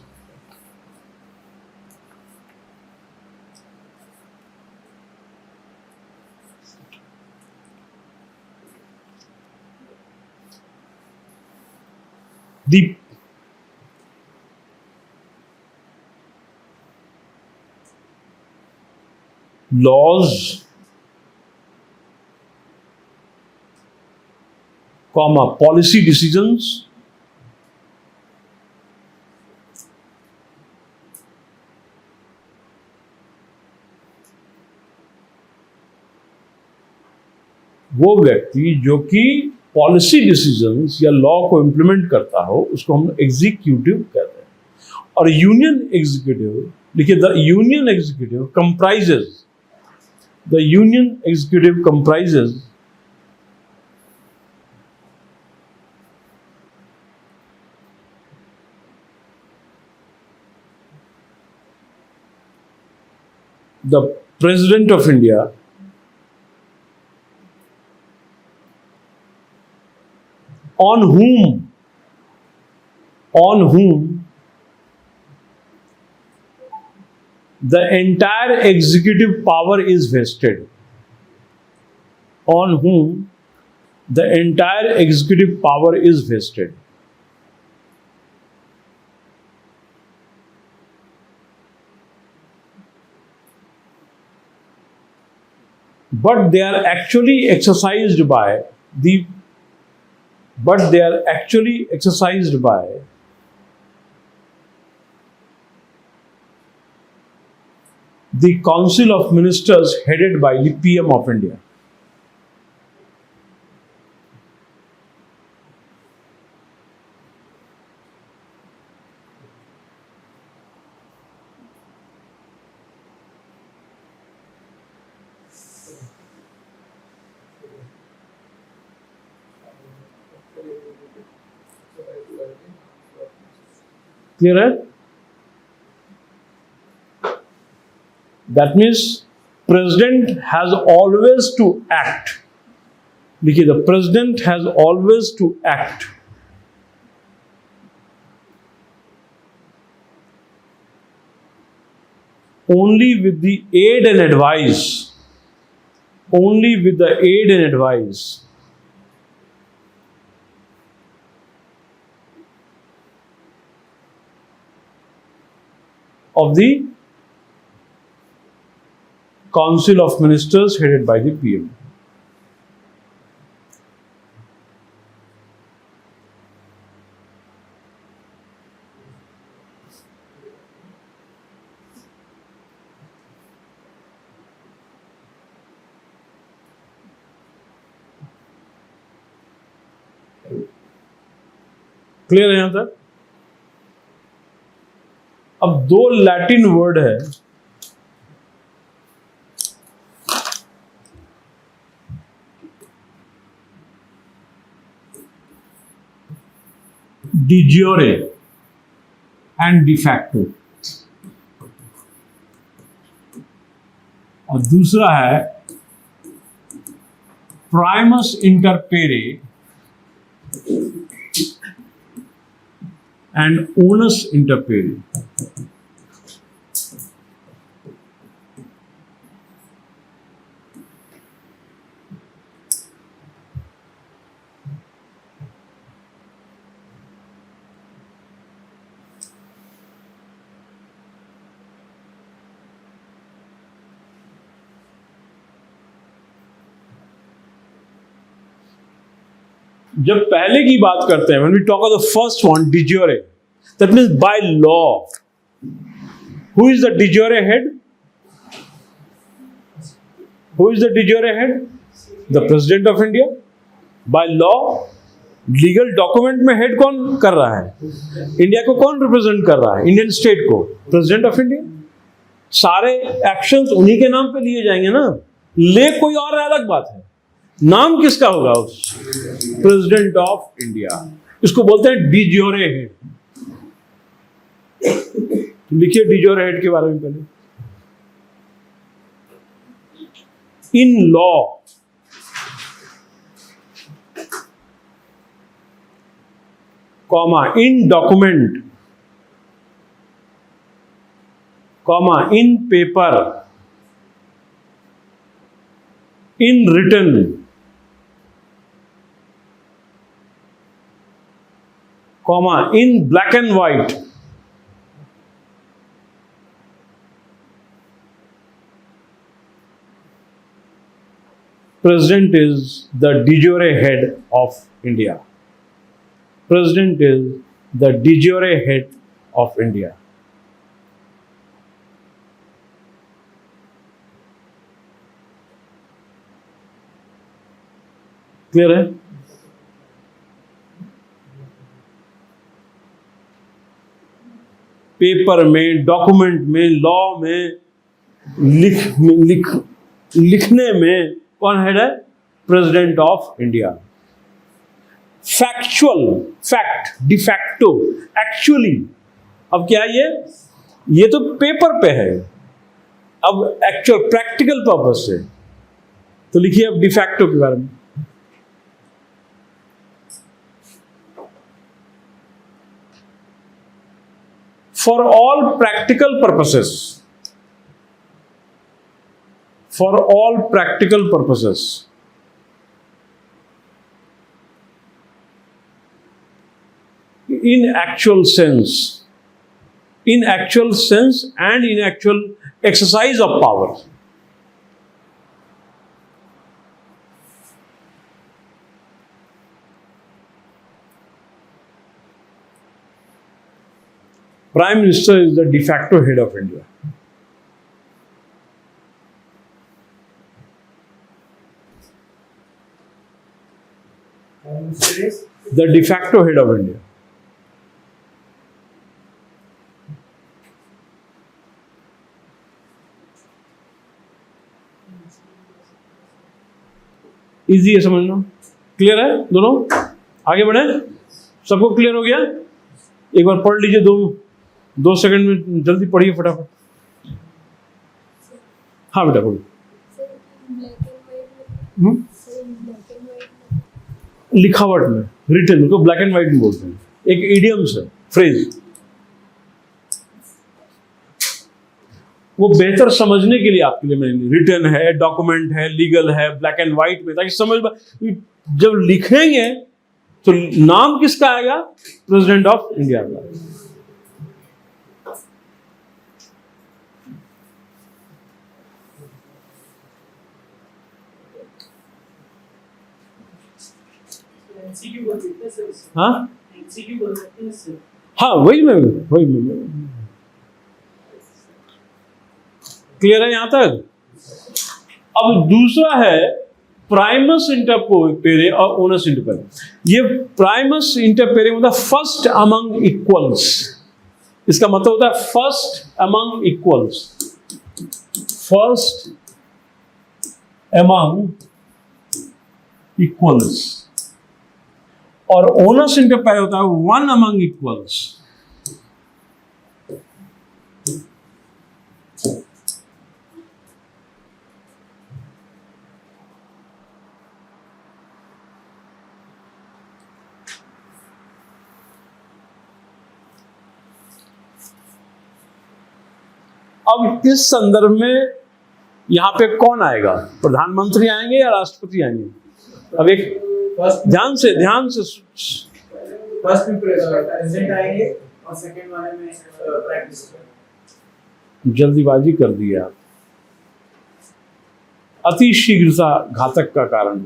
the laws, policy decisions वो व्यक्ति जो कि पॉलिसी डिसीजंस या लॉ को इंप्लीमेंट करता हो उसको हम एग्जीक्यूटिव कहते हैं। और यूनियन एग्जीक्यूटिव, देखिए the union executive comprises the president of India, on whom the entire executive power is vested, on whom the entire executive power is vested. But they are actually exercised by the Council of Ministers headed by the PM of India. Clear है? That means president has always to act. देखिए, the president has always to act only with the aid and advice, of the Council of Ministers headed by the PM. Clear है यहां तक? अब दो Latin word है, de jure and de facto, और दूसरा है primus inter pares and onus inter pares. जब पहले की बात करते हैं, when we talk of the first one, de jure, that means by law. Who is the de jure head? Who is the de jure head? The President of India. By law, legal document में head कौन कर रहा है? India को कौन represent कर रहा है? इंडियन स्टेट को, प्रेसिडेंट ऑफ इंडिया। सारे एक्शंस उन्हीं के नाम पे लिए जाएंगे ना, ले कोई और अलग बात है, नाम किसका होगा? President of India. इसको बोलते हैं डिजोरे हेड। लिखिए डिजोरे हेड के बारे में पहले। In law, comma in document, comma in paper, in written, comma in black and white, President is the de jure head of India. President is the de jure head of India. Clear है? Paper में, document में, law में, लिखने में कौन head है? President of India. Factual, fact, de facto, actually. अब क्या है ये तो पेपर पे है, अब एक्चुअल प्रैक्टिकल पर्पस से तो लिखिए अब डिफैक्टो के बारे में। For all practical purposes, for all practical purposes, in actual sense and in actual exercise of power, Prime Minister is the de facto head of India. The de facto head of India. Easy है समझना? Clear है दोनों? आगे बढ़े? सबको clear हो गया? एक बार पढ़ लीजिए, दो सेकंड में जल्दी पढ़िए फटाफट। हाँ बेटा बोलो। लिखावट में, रिटन को ब्लैक एंड व्हाइट में बोलते हैं, एक इडियम्स है, फ्रेज। वो बेहतर समझने के लिए आपके लिए मैंने रिटन है, डॉक्यूमेंट है, लीगल है, ब्लैक एंड व्हाइट में, ताकि समझ जब लिखेंगे तो नाम किसका आएगा? प्रेसिडेंट ऑफ इंडिया का। हाँ हाँ वही मैं क्लियर है यहां तक? अब दूसरा है प्राइमस इंटर पेरे और ओनस इंटर पेरे। ये प्राइमस इंटर पेरे मतलब फर्स्ट अमंग इक्वल्स। इसका मतलब होता है first among equals, first among equals. और ओनस इंटर पेरे होता है वन अमंग इक्वल्स। अब इस संदर्भ में यहां पे कौन आएगा? प्रधानमंत्री आएंगे या राष्ट्रपति आएंगे? अब एक ध्यान से फर्स्ट में प्रेसिडेंट आएंगे और सेकंड वाले में प्राइम मिनिस्टर। जल्दीबाजी कर दी आप, अति शीघ्रता घातक का कारण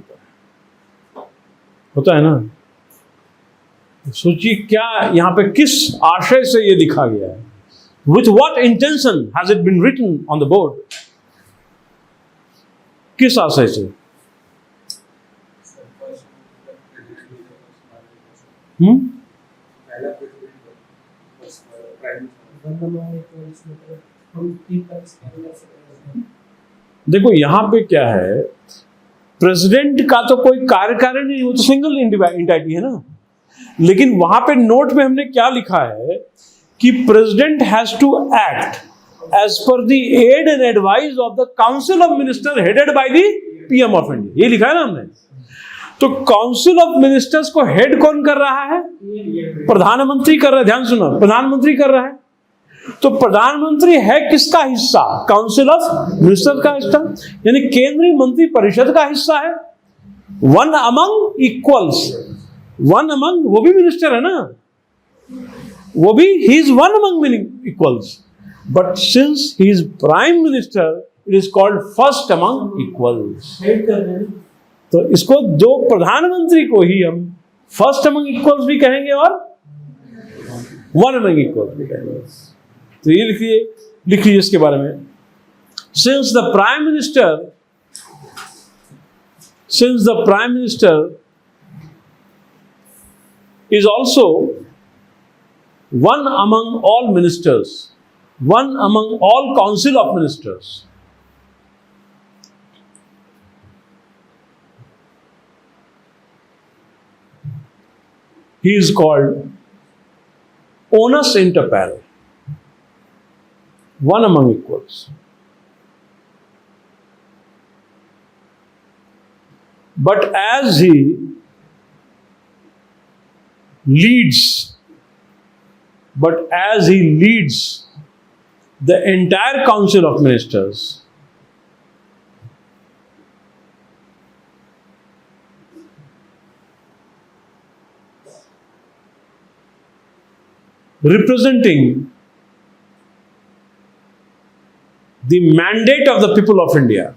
होता है ना। सोचिए क्या यहां पे किस आशय से ये लिखा गया है? With what intention has it been written on the board? किस आशय से? देखो यहाँ पे क्या है, प्रेसिडेंट का तो कोई कार्यकारिणी नहीं, वो तो सिंगल एंटिटी है ना। लेकिन वहां पे नोट में हमने क्या लिखा है कि president has to act as per the aid and advice of the council of minister headed by the PM of India, ये लिखा है ना हमने। तो काउंसिल ऑफ मिनिस्टर्स को हेड कौन कर रहा है? प्रधानमंत्री कर रहा है। ध्यान सुनो, प्रधानमंत्री कर रहा है। तो प्रधानमंत्री है किसका हिस्सा? काउंसिल ऑफ मिनिस्टर का हिस्सा, यानी केंद्रीय मंत्री परिषद का हिस्सा है। One among equals, one among, वो भी मिनिस्टर है ना, वो भी he is one among equals, but since he is prime minister it is called first among equals. तो इसको दो प्रधानमंत्री को ही हम फर्स्ट अमंग इक्वल्स भी कहेंगे और वन अमंग इक्वल्स भी कहेंगे। तो ये लिखिए इसके बारे में। Since the prime minister is also one among all ministers, one among all council of ministers. He is called onus inter pares, one among equals. But as he leads the entire council of ministers, representing the mandate of the people of India,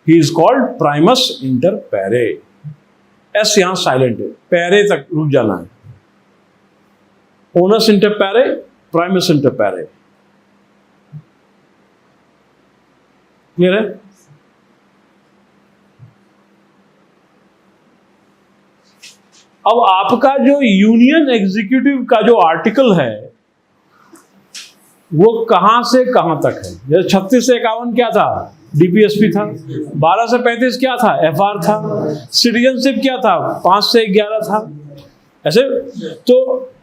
he is called primus inter pares. S यहां silent है, पैरे तक रुक जाना है। Onus inter पैरे, Primus inter पैरे। Clear है? अब आपका जो यूनियन एग्जीक्यूटिव का जो आर्टिकल है वो कहां से कहां तक है? जैसे 36 से 51 क्या था? डीपीएसपी था। 12 से 35 क्या था? एफआर था। सिटीजनशिप क्या था? 5 से 11 था। ऐसे तो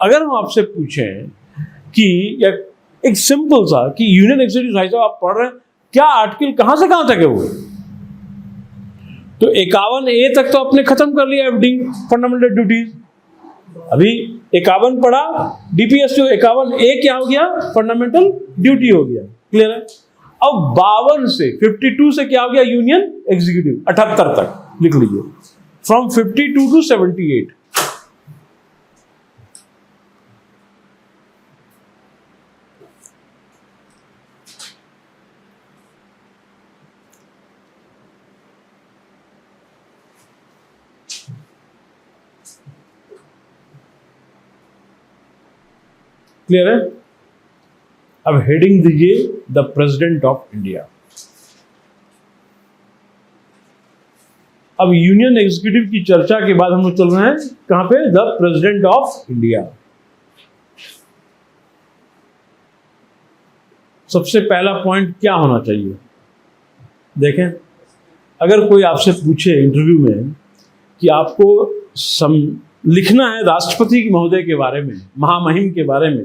अगर हम आपसे पूछें कि एक सिंपल सा कि यूनियन एग्जीक्यूटिव भाई साहब आप पढ़ रहे हैं, क्या आर्टिकल कहां से कहां तक है वो? तो 51A तक तो आपने खत्म कर लिया, एफडी फंडामेंटल ड्यूटीज। अभी 51 पढ़ा, डीपीएस जो 51A क्या हो गया? फंडामेंटल ड्यूटी हो गया। क्लियर है? अब 52 से 52 से क्या हो गया? यूनियन एग्जीक्यूटिव 78 तक लिख लीजिए, फ्रॉम 52 टू 78। क्लियर है? अब हेडिंग दीजिए द प्रेसिडेंट ऑफ इंडिया। अब यूनियन एग्जीक्यूटिव की चर्चा के बाद हम लोग चल रहे हैं कहां पे? The president of India. सबसे पहला पॉइंट क्या होना चाहिए? देखें, अगर कोई आपसे पूछे इंटरव्यू में कि आपको लिखना है राष्ट्रपति महोदय के बारे में, महामहिम के बारे में,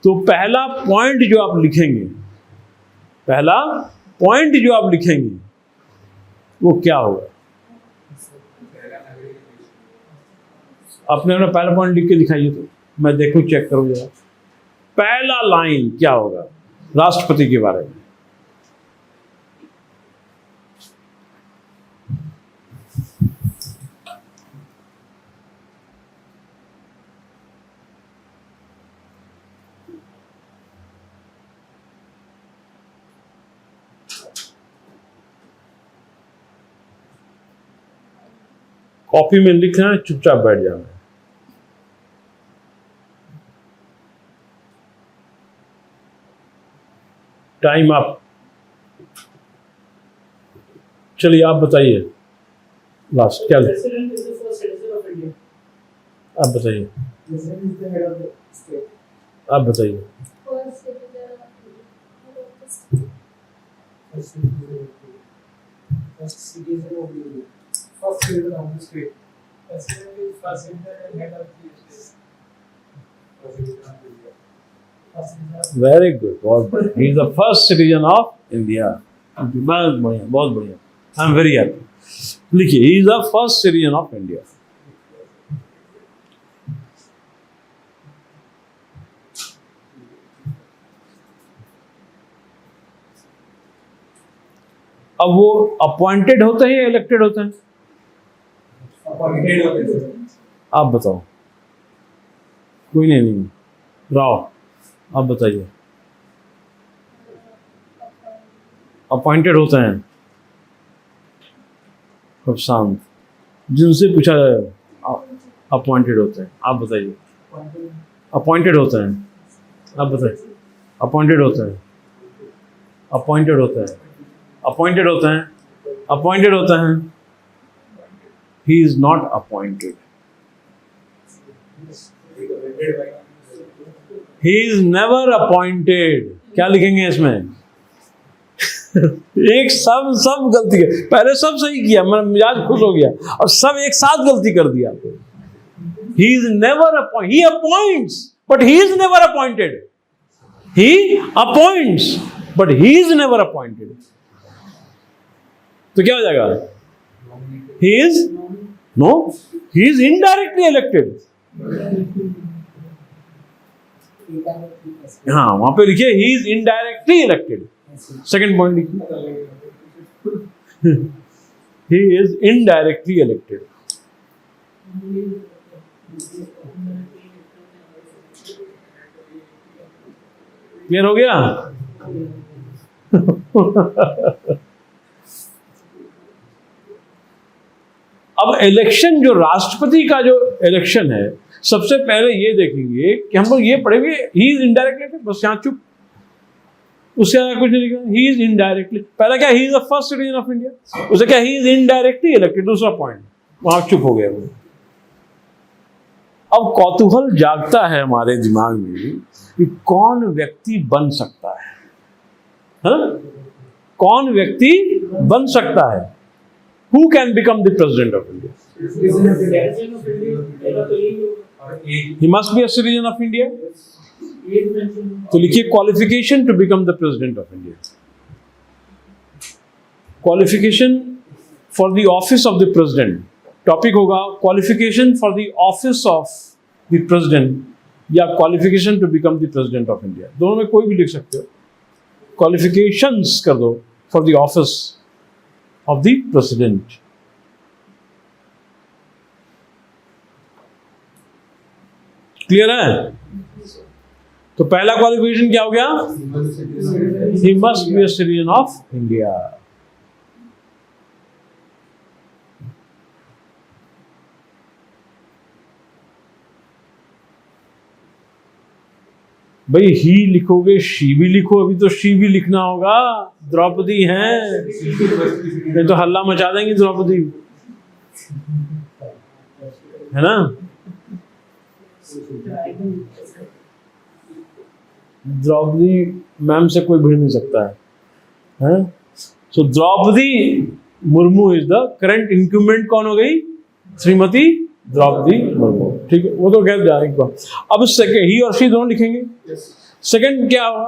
तो पहला पॉइंट जो आप लिखेंगे वो क्या होगा? आपने अपना पहला पॉइंट लिख के दिखाइए, तो मैं देखूं, चेक करूं जरा। पहला लाइन क्या होगा राष्ट्रपति के बारे में? कॉपी में लिखना है, चुपचाप बैठ जाना है। Time up. चलिए आप बताइए लास्ट क्या लिखा? आप बताइए, President is the head of the state. आप बताइए। First citizen of the state. First citizen of India. First citizen of the state. President is first citizen and head of the state. First citizen of India. First citizen of very good, बहुत बढ़िया। He is the first citizen of India. बहुत बढ़िया, बहुत बढ़िया। I am very happy. लिखिए, he is the first citizen of India. अब वो appointed होते हैं या इलेक्टेड होते हैं? appointed of the आप बताओ। कोई नहीं, राव आप बताइए। अपॉइंटेड होते हैं। खूब शांत, जिनसे पूछा जाए अपॉइंटेड होते हैं। आप बताइए। अपॉइंटेड होते हैं। आप बताइए। अपॉइंटेड होते हैं। अपॉइंटेड होते हैं। अपॉइंटेड होते हैं। अपॉइंटेड होते हैं। He is not appointed. He is never appointed. क्या लिखेंगे इसमें? एक सब गलती है। पहले सब सही किया, मेरा मिजाज खुश हो गया, और सब एक साथ गलती कर दिया। He is never appoint. He appoints but he is never appointed. He appoints but he is never appointed. तो क्या हो जाएगा? He is no, he is indirectly elected. हाँ, वहां पे लिखिए he is indirectly elected. Second point लिखिए, he is indirectly elected. Clear हो गया? अब इलेक्शन, जो राष्ट्रपति का जो इलेक्शन है, सबसे पहले ये देखेंगे कि हम लोग ये पढ़ेंगे ही इज इनडायरेक्टली, बस यहाँ चुप, उससे आगे कुछ नहीं लिखा। ही इज इनडायरेक्टली, पहला क्या? ही is the first citizen of India. उसे क्या? ही इज इनडायरेक्टली इलेक्टेड। दूसरा पॉइंट, वहां चुप हो गया वो। अब कौतूहल जागता है हमारे दिमाग में कि कौन व्यक्ति बन सकता है, हाँ? कौन व्यक्ति बन सकता है? Who can become the president of India? He must be a citizen of India. तो लिखिए qualification to become the president of India. Qualification for the office of the president. Topic होगा qualification for the office of the president या qualification to become the president of India. दोनों में कोई भी लिख सकते हो। Qualifications कर दो for the office of the president. Clear है? तो पहला क्वालिफिकेशन क्या हो गया? He must be a citizen of India. भाई ही लिखोगे, शी भी लिखो। अभी तो शी भी लिखना होगा, द्रौपदी हैं, नहीं तो हल्ला मचा देंगी द्रौपदी, है ना? द्रौपदी मैम से कोई भिड़ नहीं सकता है। So Draupadi Murmu is the current incumbent. कौन हो गई? श्रीमती द्रौपदी मुर्मू। ठीक है, वो तो कह दिया एक बार। अब सेकेंड, ही और शी दोनों लिखेंगे। सेकेंड क्या हुआ?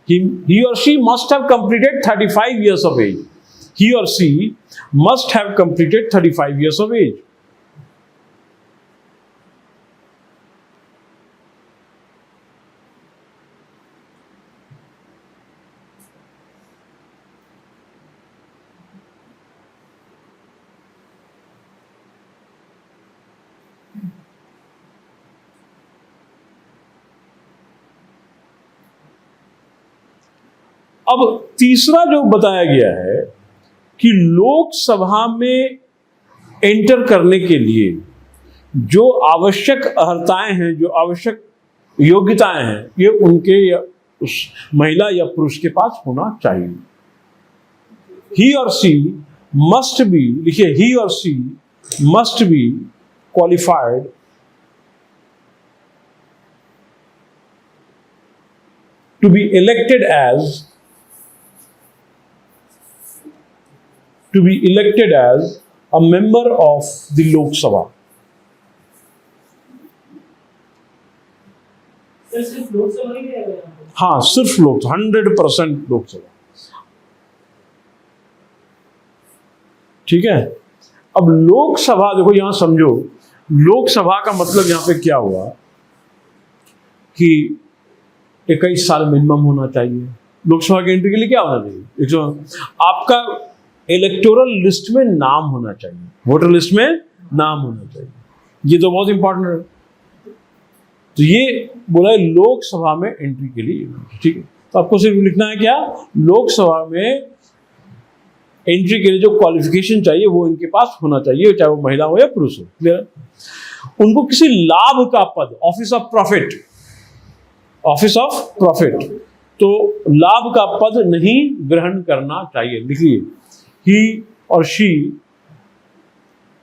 he or she must have completed 35 years of age. He or she must have completed 35 years of age. अब तीसरा जो बताया गया है कि लोकसभा में एंटर करने के लिए जो आवश्यक अर्हताएं हैं, जो आवश्यक योग्यताएं हैं, ये उनके या उस महिला या पुरुष के पास होना चाहिए। ही और शी मस्ट बी, लिखिए he or she must be qualified to be elected as a member of the Lok Sabha. Sir सिर्फ लोकसभा ही है यहाँ पे? हाँ, सिर्फ लोक 100% लोकसभा। ठीक है। अब लोकसभा देखो यहां समझो, लोकसभा का मतलब यहां पे क्या हुआ कि 21 साल मिनिमम होना चाहिए। लोकसभा की एंट्री के लिए क्या होना चाहिए? आपका इलेक्टोरल लिस्ट में नाम होना चाहिए, वोटर लिस्ट में नाम होना चाहिए। ये तो बहुत इंपॉर्टेंट है। तो ये बोला है लोकसभा में एंट्री के लिए, ठीक है। तो आपको सिर्फ लिखना है क्या, लोकसभा में एंट्री के लिए जो क्वालिफिकेशन चाहिए वो इनके पास होना चाहिए, चाहे वो महिला हो या पुरुष हो। क्लियर? उनको किसी लाभ का पद, ऑफिस ऑफ प्रॉफिट, तो लाभ का पद नहीं ग्रहण करना चाहिए। लिखिए he or she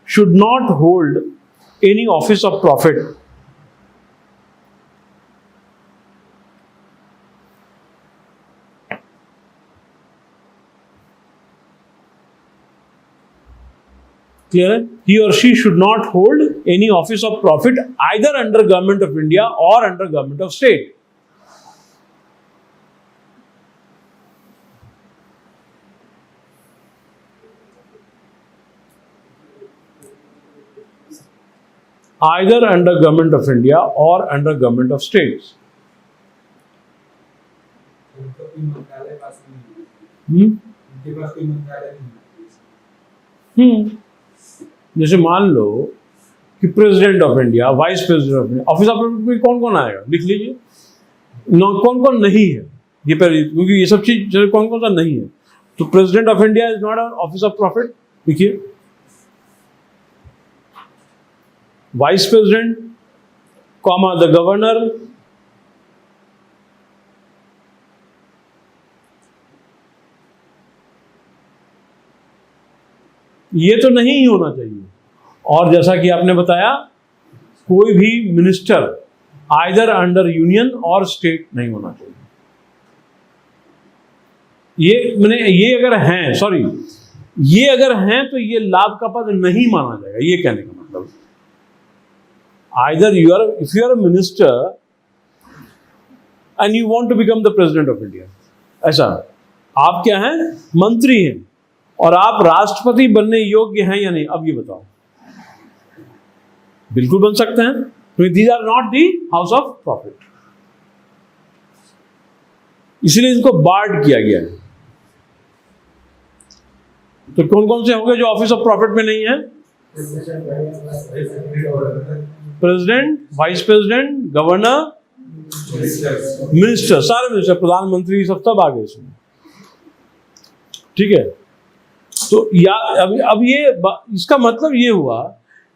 should not hold any office of profit clear है? He or she should not hold any office of profit either under government of India or under government of state. Either under government of India or under government of states. उनका कोई मंत्रालय पास नहीं है। उनके पास कोई मंत्रालय नहीं है। जैसे मान लो कि president of India, vice president of India, office of president में कौन कौन आएगा लिख लीजिए। कौन कौन नहीं है ये पहले, क्योंकि ये सब चीज कौन कौन सा नहीं है। तो president of India is not an office of profit, लिखिए। Vice president, comma the governor, ये तो नहीं ही होना चाहिए। और जैसा कि आपने बताया, कोई भी मिनिस्टर आइदर अंडर यूनियन और स्टेट नहीं होना चाहिए। ये अगर हैं, सॉरी, ये अगर हैं तो ये लाभ का पद नहीं माना जाएगा, ये कहने का मतलब। Either if you are a minister and you want to become the president of India, ऐसा आप क्या हैं, मंत्री हैं, और आप राष्ट्रपति बनने योग्य हैं या नहीं, अब ये बताओ। बिल्कुल बन सकते हैं, क्योंकि these are not the house of profit, इसलिए इनको बार्ड किया गया है। तो कौन कौन से होंगे जो ऑफिस ऑफ प्रॉफिट में नहीं है? President, vice president, governor, minister, सारे मिनिस्टर, प्रधानमंत्री, सब आ गए इसमें। ठीक है। तो अब ये इसका मतलब ये हुआ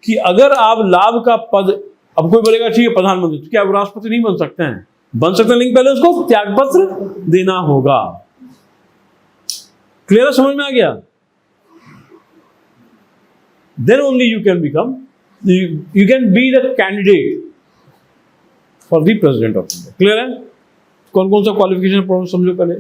कि अगर आप लाभ का पद, अब कोई बोलेगा ठीक है प्रधानमंत्री, तो क्या राष्ट्रपति नहीं बन सकते हैं? बन सकते हैं, लेकिन पहले उसको त्यागपत्र देना होगा। क्लियर, समझ में आ गया? Then only you can become, you can be the candidate for the president of India. Clear है? कौन कौन सा क्वालिफिकेशन समझो पहले।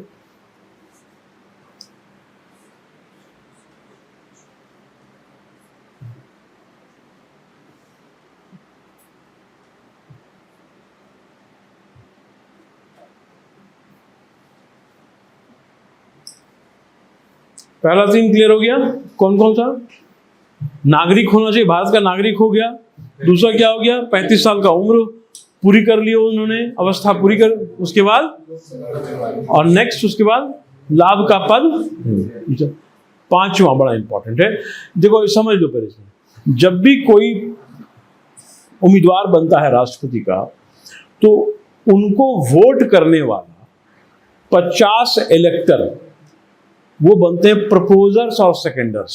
पहला 3 क्लियर हो गया। कौन कौन सा? नागरिक होना चाहिए, भारत का नागरिक हो गया। दूसरा क्या हो गया? 35 साल का उम्र पूरी कर ली उन्होंने, अवस्था पूरी कर, उसके बाद और नेक्स्ट उसके बाद लाभ का पद। 5वां बड़ा इंपॉर्टेंट है, देखो समझ लो पहले से। जब भी कोई उम्मीदवार बनता है राष्ट्रपति का, तो उनको वोट करने वाला 50 इलेक्टर वो बनते हैं प्रपोजर्स और सेकेंडर्स।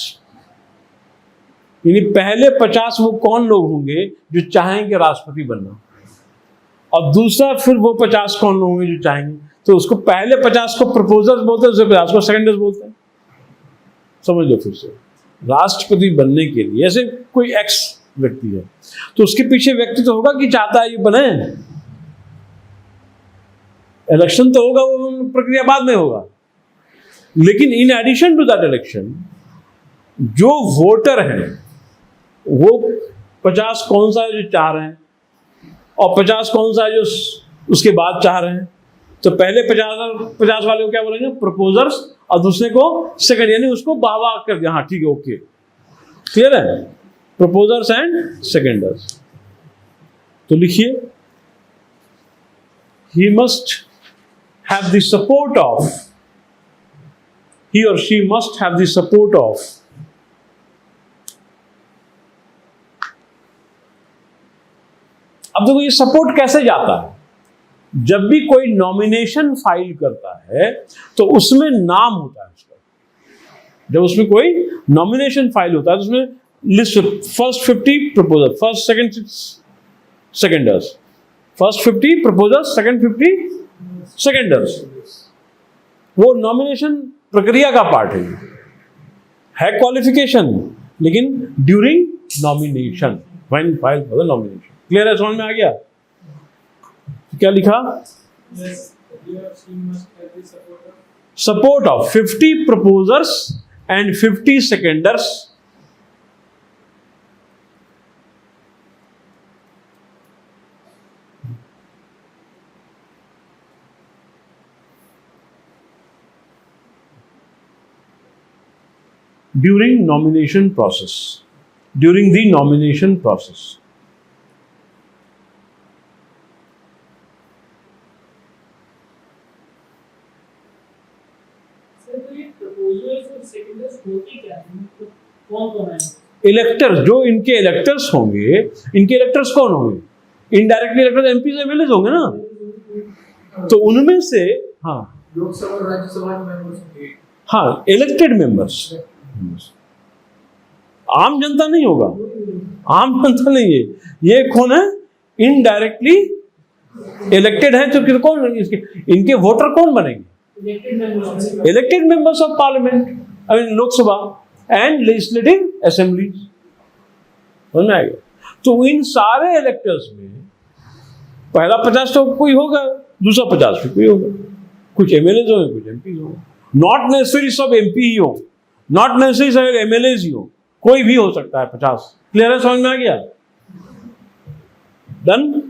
यानी पहले 50 वो कौन लोग होंगे जो चाहेंगे राष्ट्रपति बनना, और दूसरा फिर वो 50 कौन लोग होंगे जो चाहेंगे। तो उसको पहले 50 को प्रपोजर्स बोलते हैं, दूसरे 50 को सेकेंडर्स बोलते हैं। समझ लो फिर से। राष्ट्रपति बनने के लिए, ऐसे कोई एक्स व्यक्ति है, तो उसके पीछे व्यक्ति तो होगा कि चाहता है ये बने। इलेक्शन तो होगा, वो प्रक्रिया बाद में होगा, लेकिन in addition to that election जो वोटर हैं वो 50 कौन सा है जो चाह रहे हैं और 50 कौन सा है जो उसके बाद चाह रहे हैं। तो पहले 50 वाले को क्या बोलेंगे, प्रपोजर्स, और दूसरे को सेकंड, यानी उसको वाह कर दिया, हाँ ठीक है, ओके, क्लियर है, प्रपोजर्स एंड सेकेंडर्स। तो लिखिए, he must have the support of, he or she must have the support of अब देखो ये सपोर्ट कैसे जाता है, जब भी कोई नॉमिनेशन फाइल करता है तो उसमें नाम होता है उसका। जब उसमें कोई नॉमिनेशन फाइल होता है तो उसमें list, first 50 proposal, first second seconders, first 50 proposal, second 50 seconders, वो नॉमिनेशन प्रक्रिया का पार्ट है क्वालिफिकेशन, लेकिन during nomination, when file for the nomination. Clear है, समझ में आ गया? क्या लिखा? Support of 50 proposers and 50 seconders during nomination process, during the nomination process. Sir तो ये प्रपोजर्स और सेकेंडर्स होती क्या है, मतलब कौन है? इलेक्टर्स, जो इनके इलेक्टर्स होंगे, इनके इलेक्टर्स कौन होंगे? इनडायरेक्टली इलेक्टर्स एमपी एमएलए होंगे ना, तो उनमें से, हाँ लोकसभा और राज्यसभा के मेंबर्स होंगे, हाँ इलेक्टेड मेंबर्स, आम जनता नहीं होगा, आम जनता नहीं है, ये कौन है? इनडायरेक्टली इलेक्टेड है, तो कौन इसके, इनके वोटर कौन बनेंगे? Elected members of parliament, I mean Lok Sabha and legislative assembly. समझ में आएगा? तो इन सारे इलेक्टर्स में पहला 50 तो कोई होगा, दूसरा 50 भी कोई होगा, कुछ एमएलए होंगे, कुछ एमपी होंगे, नॉट नेसेसरी सब एमपी ही हो, नॉट नेसेसरी सब एमएलए ही हो, कोई भी हो सकता है 50। क्लियर है, समझ में आ गया? डन?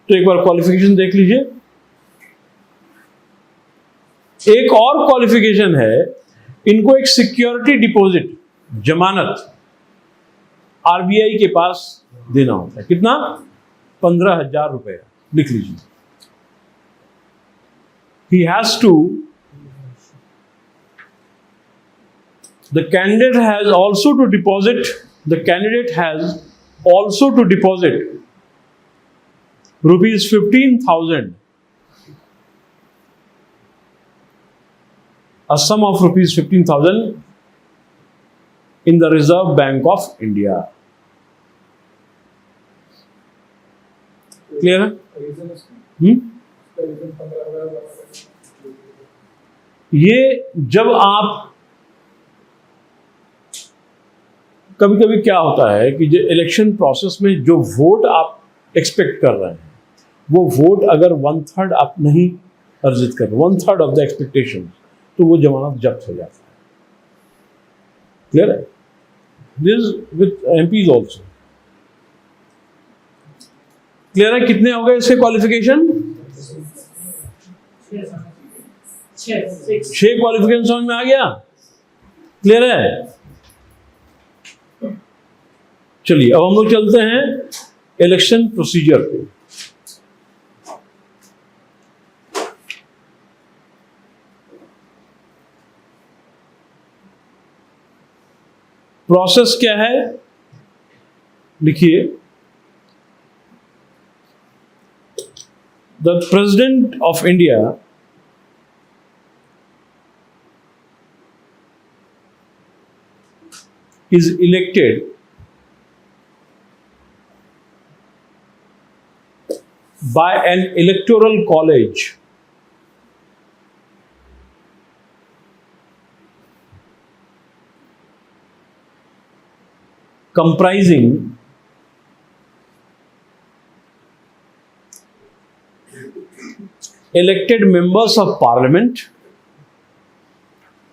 तो एक बार क्वालिफिकेशन देख लीजिए। एक और क्वालिफिकेशन है, इनको एक सिक्योरिटी डिपॉजिट, जमानत आरबीआई के पास देना होता है। कितना? 15,000 रुपए। लिख लीजिए, he has to, the candidate has also to deposit, the candidate has also to deposit rupees 15,000, a sum of rupees 15,000 in the Reserve Bank of India. Clear है? ये जब आप, कभी कभी क्या होता है कि जो इलेक्शन प्रोसेस में जो वोट आप एक्सपेक्ट कर रहे हैं, वो वोट अगर 1/3 आप नहीं अर्जित कर, 1/3 ऑफ द एक्सपेक्टेशन, तो वो जमानत जब्त हो जाता है। क्लियर है? This with MPs also. Clear है? कितने हो गए इसके क्वालिफिकेशन? 6 क्वालिफिकेशन समझ में आ गया? क्लियर है? चलिए अब हम लोग चलते हैं इलेक्शन प्रोसीजर पे। प्रोसेस क्या है? लिखिए, the president of India is elected by an electoral college comprising elected members of parliament,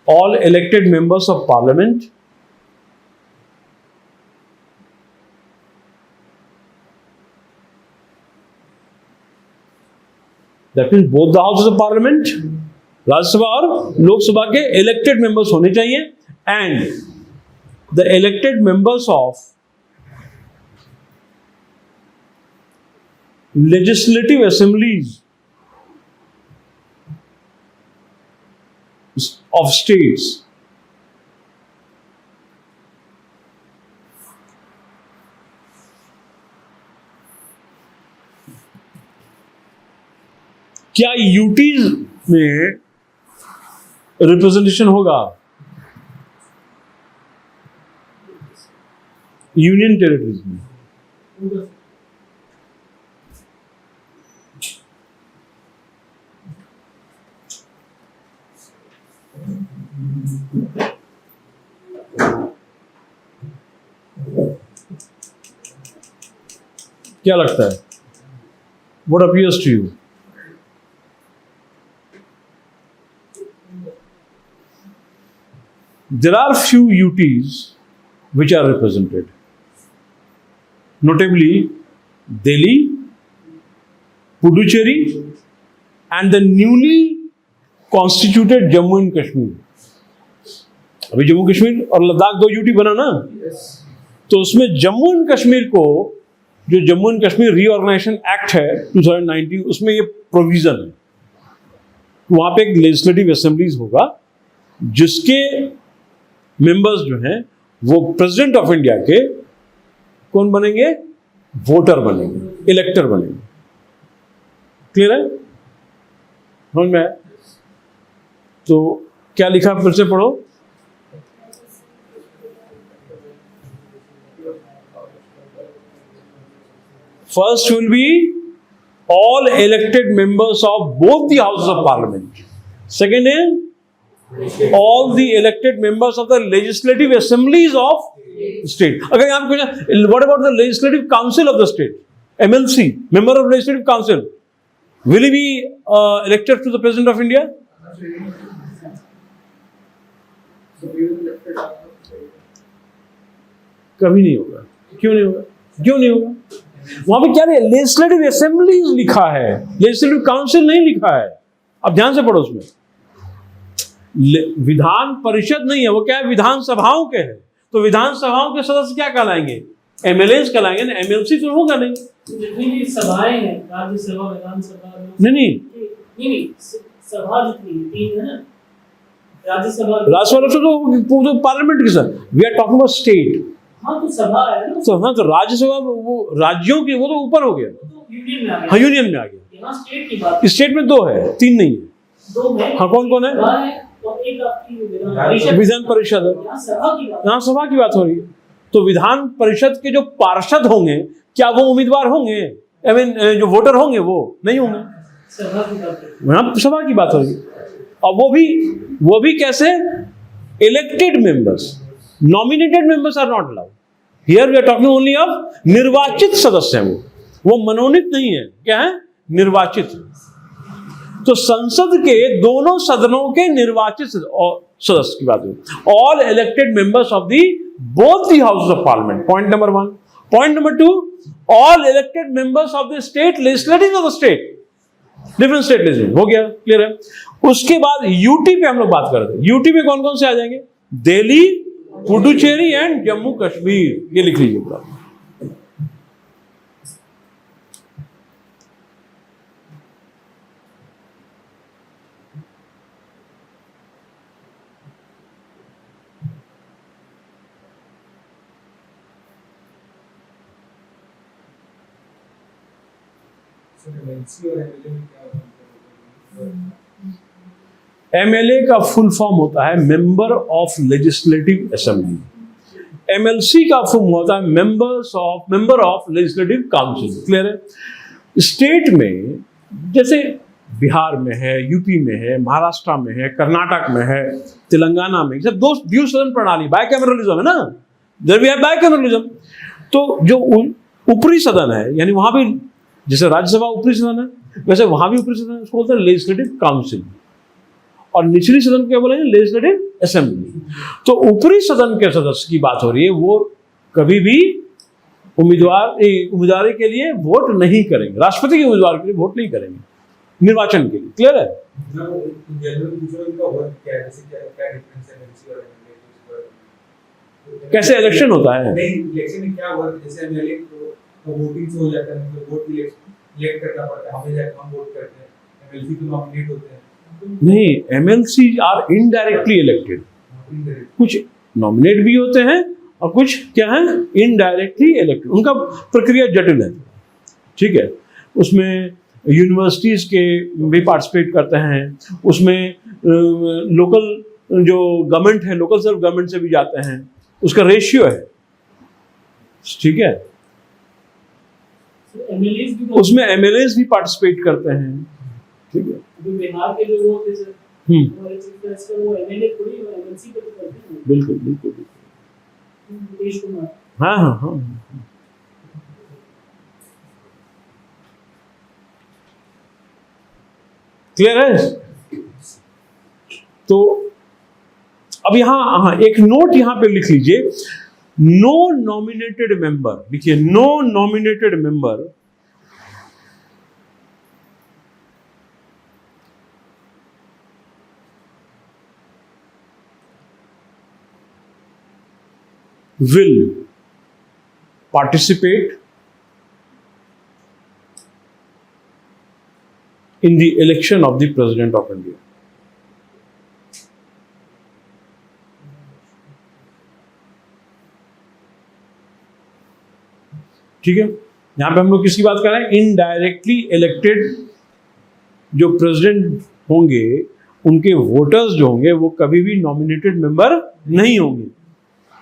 all elected members of parliament, that means both the houses of parliament, Rajya Sabha और लोकसभा के elected members होने चाहिए, and the elected members of legislative assemblies of states क्या UTs में representation होगा? Union territories में क्या लगता है? What appears to you? There are few UTs which are represented, notably Delhi, Puducherry, and the newly constituted Jammu and Kashmir. अभी जम्मू कश्मीर और Ladakh 2 UT बना ना, तो उसमें जम्मू एंड कश्मीर को, जो Jammu and Kashmir reorganisation act है 2019, उसमें ये प्रोविजन है, वहां पे एक लेजिस्लेटिव असेंबलीज होगा जिसके मेंबर्स जो हैं वो प्रेसिडेंट ऑफ इंडिया के कौन बनेंगे? वोटर बनेंगे, इलेक्टर बनेंगे। क्लियर है? समझ में आया? तो क्या लिखा, फिर से पढ़ो। First will be all elected members of both the houses of parliament. Second is all the elected members of the legislative assemblies of state. अगर यहाँ पे कुछ, what about the legislative council of the state? MLC, member of legislative council, will he be elected to the president of India? कभी नहीं होगा। क्यों नहीं होगा? क्यों नहीं होगा? वहां पे क्या है? लेजिस्लेटिव असेंबलीज लिखा है, लेजिस्लेटिव काउंसिल नहीं लिखा है। अब ध्यान से पढ़ो, उसमें विधान परिषद नहीं है, वो क्या है? विधानसभाओं के है। तो विधानसभाओं के सदस्य क्या कहलाएंगे? एमएलएज कहलाएंगे ना, एमएलसी तो होगा नहीं। जितनी भी सभाएं हैं, राज्यसभा, विधानसभा, नहीं सभा जितनी 3 है ना, राज्यसभा तो पार्लियामेंट के साथ, we are talking about state. हाँ, तो सभा है ना, तो हाँ, तो राज्यसभा वो राज्यों की, वो तो ऊपर हो गया, तो यूनियन में आ गया। हाँ, यूनियन में आ गया। यहाँ स्टेट की बात, स्टेट में 2 है, 3 नहीं है। 2 है। हाँ, कौन कौन है? और एक आपकी विधान परिषद है। यहाँ सभा की बात, यहाँ सभा की बात हो रही है। तो विधान परिषद के जो पार्षद होंगे, क्या वो उम्मीदवार होंगे? आई मीन जो वोटर होंगे वो नहीं होंगे। सभा की बात है। यहाँ सभा की बात हो रही है। और वो भी कैसे? Elected members, nominated members are not allowed. Here we are talking only of निर्वाचित सदस्य हैं, वो मनोनीत नहीं है। क्या है? निर्वाचित। तो संसद के दोनों सदनों के निर्वाचित सदस्य की बात है। All elected members of the both the houses of parliament, point number 1। Point number 2, all elected members of the state legislative of the state, different state legislative. हो गया? क्लियर है? उसके बाद यूटी पे हम लोग बात कर रहे थे। यूटी में कौन कौन से आ जाएंगे? दिल्ली, पुडुचेरी एंड जम्मू कश्मीर। ये लिख लीजिए पूरा। एमएलए का फुल फॉर्म होता है member of legislative assembly. MLC का फॉर्म होता है member of legislative council. Clear है? स्टेट में जैसे बिहार में है, यूपी में है, महाराष्ट्र में है, कर्नाटक में है, तेलंगाना में, सब 2 सदन प्रणाली, बाइकैमरलिज्म है ना। There we have bicameralism. तो जो ऊपरी सदन है, यानी वहां भी जैसे राज्यसभा ऊपरी सदन है, वैसे वहां भी ऊपरी सदन है, उसको बोलते हैं लेजिस्लेटिव काउंसिल, और निचली सदन क्या बोलेंगे, लेजिस्लेटिव असेंबली। तो ऊपरी सदन के सदस्य की बात हो रही है, वो कभी भी उम्मीदवारी के लिए वोट नहीं करेंगे, राष्ट्रपति के उम्मीदवार के लिए वोट नहीं करेंगे निर्वाचन के लिए। क्लियर है? कैसे इलेक्शन होता है? इलेक्शन में क्या वर्क, जैसे एमएलए को वोटिंग से हो जाता है, मतलब वोट इलेक्ट करना पड़ता है, हमें जाकर हम वोट करते हैं, एमएलसी को नॉमिनेट होते हैं। नहीं, एमएलसी आर इनडायरेक्टली इलेक्टेड, कुछ नॉमिनेट भी होते हैं और कुछ क्या है, इनडायरेक्टली इलेक्टेड। उनका प्रक्रिया जटिल है, ठीक है। उसमें यूनिवर्सिटीज के भी पार्टिसिपेट करते हैं, उसमें लोकल जो गवर्नमेंट है, लोकल सेल्फ गवर्नमेंट से भी जाते हैं, उसका रेशियो है, ठीक है। उसमें एमएलएस भी पार्टिसिपेट करते हैं, ठीक है। बिहार के जो वो थे सर, हमारे चीफ मिनिस्टर, वो एमएलए थोड़ी एमएलसी पे तो करते हैं। बिल्कुल बिल्कुल बिल्कुल। नीतीश कुमार। हाँ हाँ हाँ। क्लियर है? तो अब यहां हाँ एक नोट यहां पे लिख लीजिए, नो नॉमिनेटेड मेंबर, लिखिए no nominated member will participate in the election of the President of India. ठीक है, यहां पे हम लोग किसकी बात कर रहे हैं, इनडायरेक्टली इलेक्टेड जो प्रेसिडेंट होंगे, उनके वोटर्स जो होंगे वो कभी भी नॉमिनेटेड मेंबर नहीं होंगे।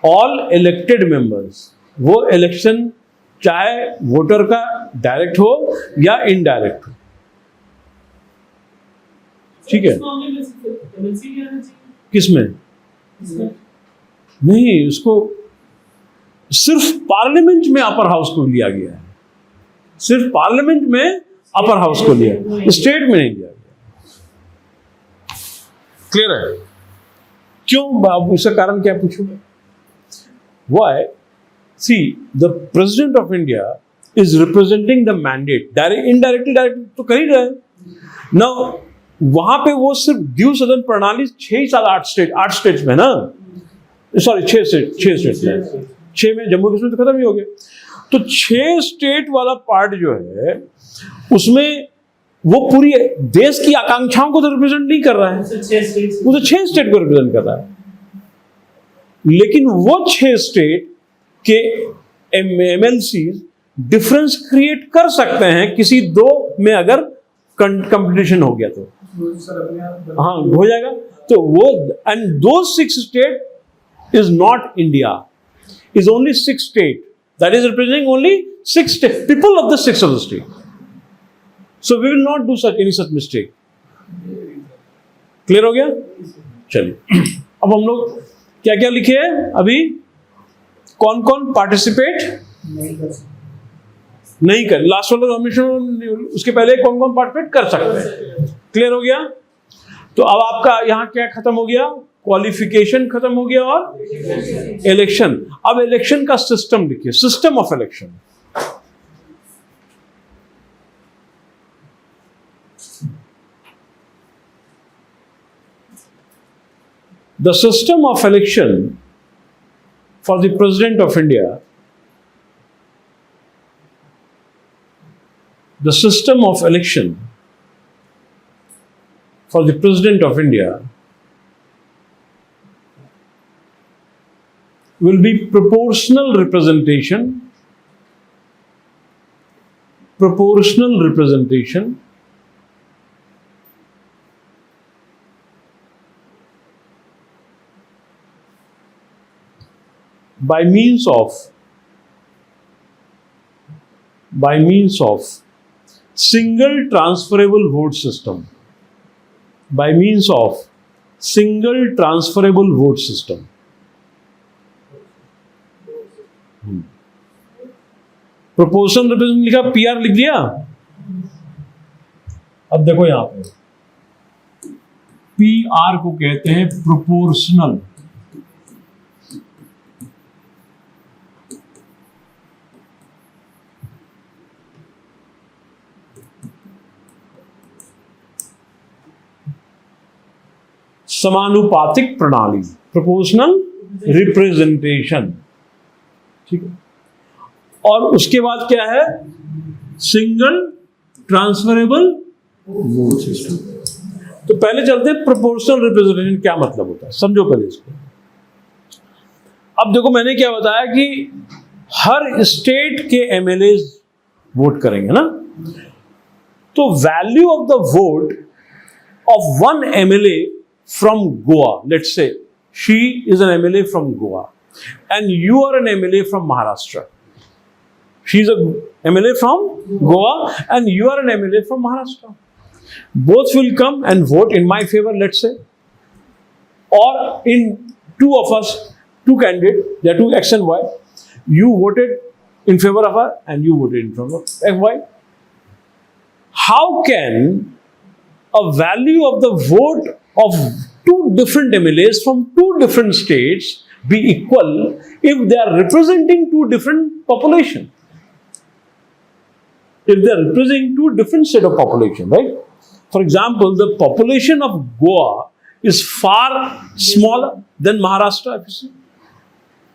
ऑल इलेक्टेड मेंबर्स, वो इलेक्शन चाहे वोटर का डायरेक्ट हो या इनडायरेक्ट हो, ठीक है। किसमें? नहीं, उसको सिर्फ पार्लियामेंट में अपर हाउस को लिया गया है, सिर्फ पार्लियामेंट में अपर हाउस को लिया, स्टेट में नहीं लिया गया। क्लियर है? क्यों? अब उसका कारण क्या पूछूंगा? Why? See, the President of India is representing the mandate. Direct, indirectly, direct तो कर ही रहा है। Now, वहां पे वो सिर्फ द्वि सदन प्रणाली 8 स्टेट्स में ना, सॉरी 6 स्टेट में, 6 में जम्मू कश्मीर तो खत्म ही हो गया। तो 6 स्टेट वाला पार्ट जो है, उसमें वो पूरी देश की आकांक्षाओं को तो रिप्रेजेंट नहीं कर रहा है, वो तो 6 स्टेट को रिप्रेजेंट कर रहा है। लेकिन वो 6 स्टेट के एमएलसी डिफरेंस क्रिएट कर सकते हैं किसी 2 में अगर कंपटीशन हो गया तो, हाँ हो जाएगा। तो वो एंड दो 6 state is not India, is only 6 state that is representing only 6 state, people of the 6 of the state. So we will not do any such mistake. Clear हो गया? चलिए अब हम लोग क्या क्या लिखे हैं अभी, कौन कौन पार्टिसिपेट नहीं कर, लास्ट वाला नॉमिनेशन उसके पहले कौन कौन पार्टिसिपेट कर सकते हैं। क्लियर हो गया? तो अब आपका यहां क्या खत्म हो गया, क्वालिफिकेशन खत्म हो गया और इलेक्शन। अब इलेक्शन का सिस्टम लिखिए, system of election. The system of election for the President of India, the system of election for the President of India will be proportional representation, by means of single transferable vote system, by means of single transferable vote system। Proportional representation लिखा, PR लिख दिया। अब देखो यहां पे PR को कहते हैं प्रोपोर्शनल। समानुपातिक प्रणाली, प्रोपोर्शनल रिप्रेजेंटेशन, ठीक है। और उसके बाद क्या है, सिंगल ट्रांसफरेबल वोट सिस्टम। तो पहले चलते हैं प्रोपोर्शनल रिप्रेजेंटेशन क्या मतलब होता है, समझो पहले इसको। अब देखो मैंने क्या बताया कि हर स्टेट के MLAs वोट करेंगे ना, तो value of the vote of one MLA from Goa, let's say she is an MLA from Goa and you are an MLA from Maharashtra. She is a MLA from Goa and you are an MLA from Maharashtra. Both will come and vote in my favor, let's say, or in two of us, two candidates, there are two X and Y. You voted in favor of her and you voted in favor of Y. How can a value of the vote of two different MLAs from two different states be equal if they are representing two different population? If they are representing two different set of population, right? For example, the population of Goa is far smaller than Maharashtra, if you see.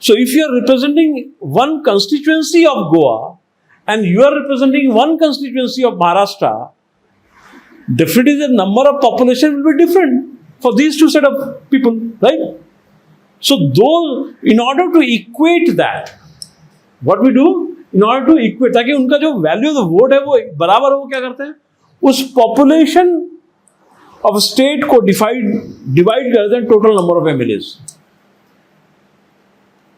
So if you are representing one constituency of Goa and you are representing one constituency of Maharashtra, definitely the number of population will be different for these two set of people, right? So those, in order to equate that, what we do, in order to equate, ताकि उनका जो value of the vote है वो बराबर हो, क्या करते हैं, उस पॉपुलेशन ऑफ स्टेट को डिवाइड करते हैं total number of MLAs।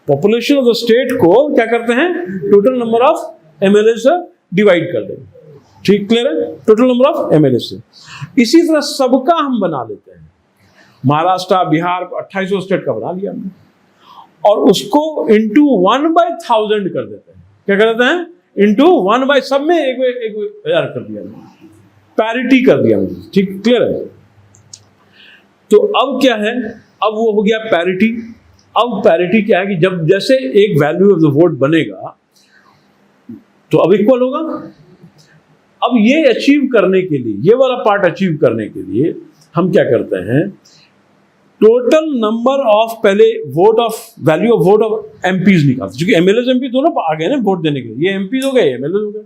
Population of the state को क्या करते हैं, टोटल नंबर ऑफ MLAs से डिवाइड कर देंगे, ठीक, क्लियर है, टोटल नंबर ऑफ MLAs से। इसी तरह सबका हम बना लेते हैं, महाराष्ट्र, बिहार, 2800 स्टेट का बना लिया हमने, और उसको इंटू 1/1000 कर देते हैं। क्या कर देते हैं, इंटू 1 सब में एक 1000 कर दिया, पैरिटी कर दिया, ठीक, क्लियर है। तो अब क्या है, अब वो हो गया पैरिटी। अब पैरिटी क्या है कि जब जैसे एक वैल्यू ऑफ द वोट बनेगा तो अब इक्वल होगा। अब ये अचीव करने के लिए, ये वाला पार्ट अचीव करने के लिए हम क्या करते हैं, टोटल नंबर ऑफ, पहले vote of, value of vote of MPs निकालते, क्योंकि MLAs MP दोनों आ गए ना वोट देने के लिए, ये MPs हो गए, MLAs हो गए।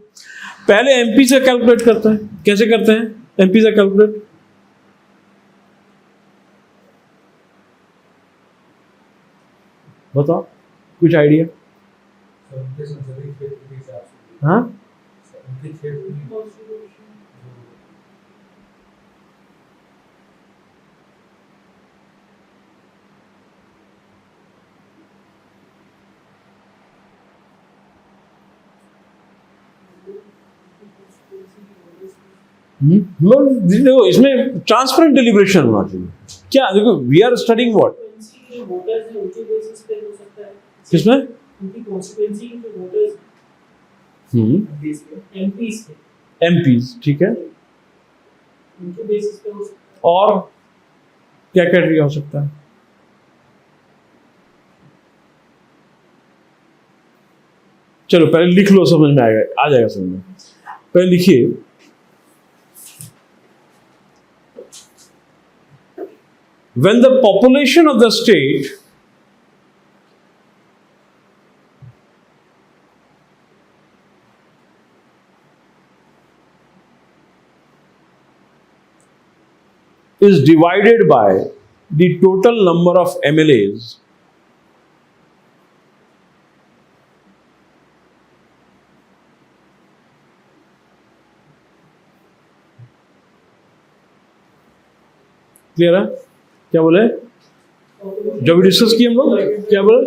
पहले MP से कैलकुलेट करते हैं, कैसे करते हैं MP से कैलकुलेट, बताओ, कुछ आइडिया? हाँ, देखो इसमें ट्रांसपेरेंट डिलिब्रेशन होना चाहिए। क्या देखो, वी आर स्टडिंग व्हाट, किसमें, MPs, ठीक है, और क्या क्राइटेरिया हो सकता है, चलो पहले लिख लो, समझ में आएगा, आ जाएगा समझ में। पहले लिखिए, when the population of the state is divided by the total number of MLAs, clear है? क्या बोले, जब डिस्कस किए हम लोग, क्या बोले,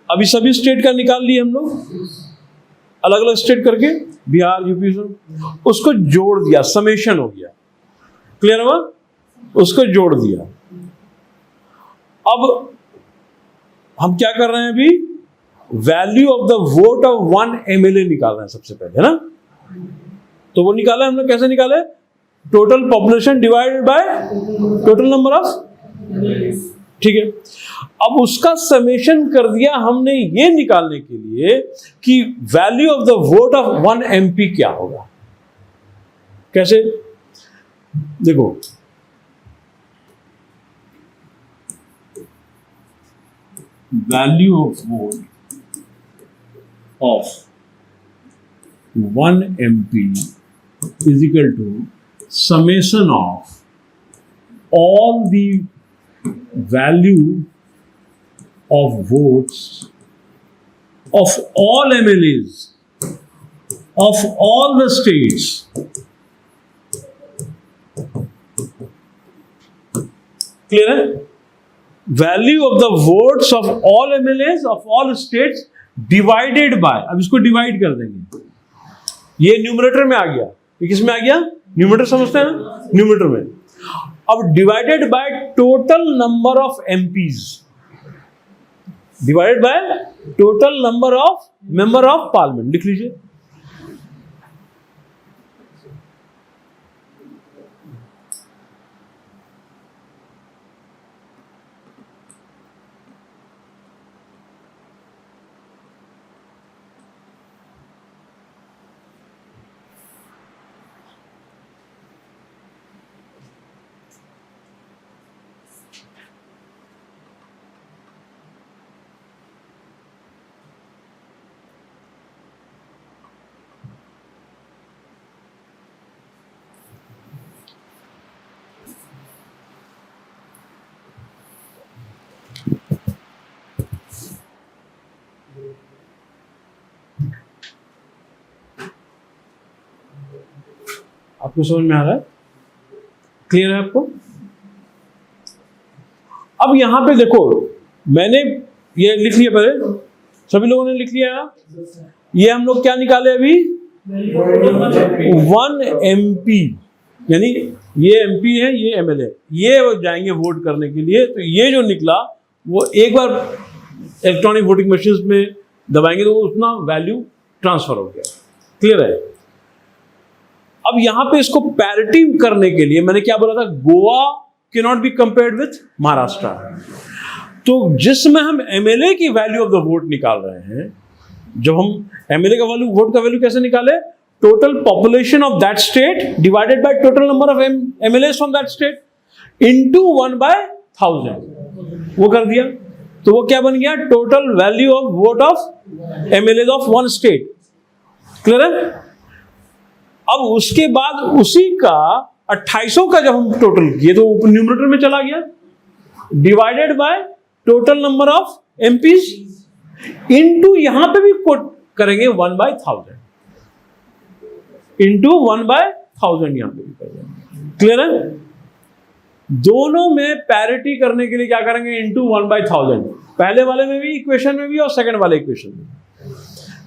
अभी सभी स्टेट का निकाल लिए हम लोग, अलग अलग स्टेट करके, बिहार, यूपी, उसको जोड़ दिया, समेशन हो गया, क्लियर हुआ, उसको जोड़ दिया। अब हम क्या कर रहे हैं अभी? Value of the vote of 1 MLA निकाल रहे हैं सबसे पहले, है ना? तो वो निकाला हमने, कैसे निकाले? Total population divided by total number of, ठीक है। अब उसका समेशन कर दिया हमने ये निकालने के लिए कि value of the vote of 1 MP क्या होगा। कैसे? देखो, value of vote of 1 MP is equal to summation of all the value of votes of all MLAs of all the states clear है? Value of the votes of all MLAs of all states divided by, अब इसको divide कर देंगे, ये numerator में आ गया, ये किस में आ गया? न्यूमरेटर समझते हैं ना, न्यूमरेटर में। अब divided by total number of MPs, divided by total number of member of parliament, लिख लीजिए। आपको समझ में आ रहा है? क्लियर है आपको? अब यहां पे देखो, मैंने ये लिख लिया, पहले सभी लोगों ने लिख लिया। ये हम लोग क्या निकाले अभी? 1 MP, यानी ये MP है, ये MLA, ये जाएंगे वोट करने के लिए। तो ये जो निकला वो एक बार इलेक्ट्रॉनिक वोटिंग मशीन में दबाएंगे तो उतना वैल्यू ट्रांसफर हो गया। क्लियर है? अब यहां पे इसको पैरिटी करने के लिए मैंने क्या बोला था? Goa can not be compared with Maharashtra. तो जिसमें हम MLA की वैल्यू ऑफ द वोट निकाल रहे हैं, जब हम MLA का वैल्यू, वोट का वैल्यू कैसे निकाले? Total population of that state divided by total number of MLAs from that state into 1/1000, वो कर दिया। तो वो क्या बन गया? Total value of vote of MLAs of 1 state. Clear है? अब उसके बाद उसी का 2800 का जब हम टोटल किए तो न्यूमरेटर में चला गया, divided by total number of MPs into, यहां पे भी कोट करेंगे 1/1000, इनटू 1/1000 यहां पे भी करेंगे। क्लियर है? दोनों में पैरिटी करने के लिए क्या करेंगे? इनटू 1/1000, पहले वाले में भी इक्वेशन में भी और सेकंड वाले इक्वेशन में।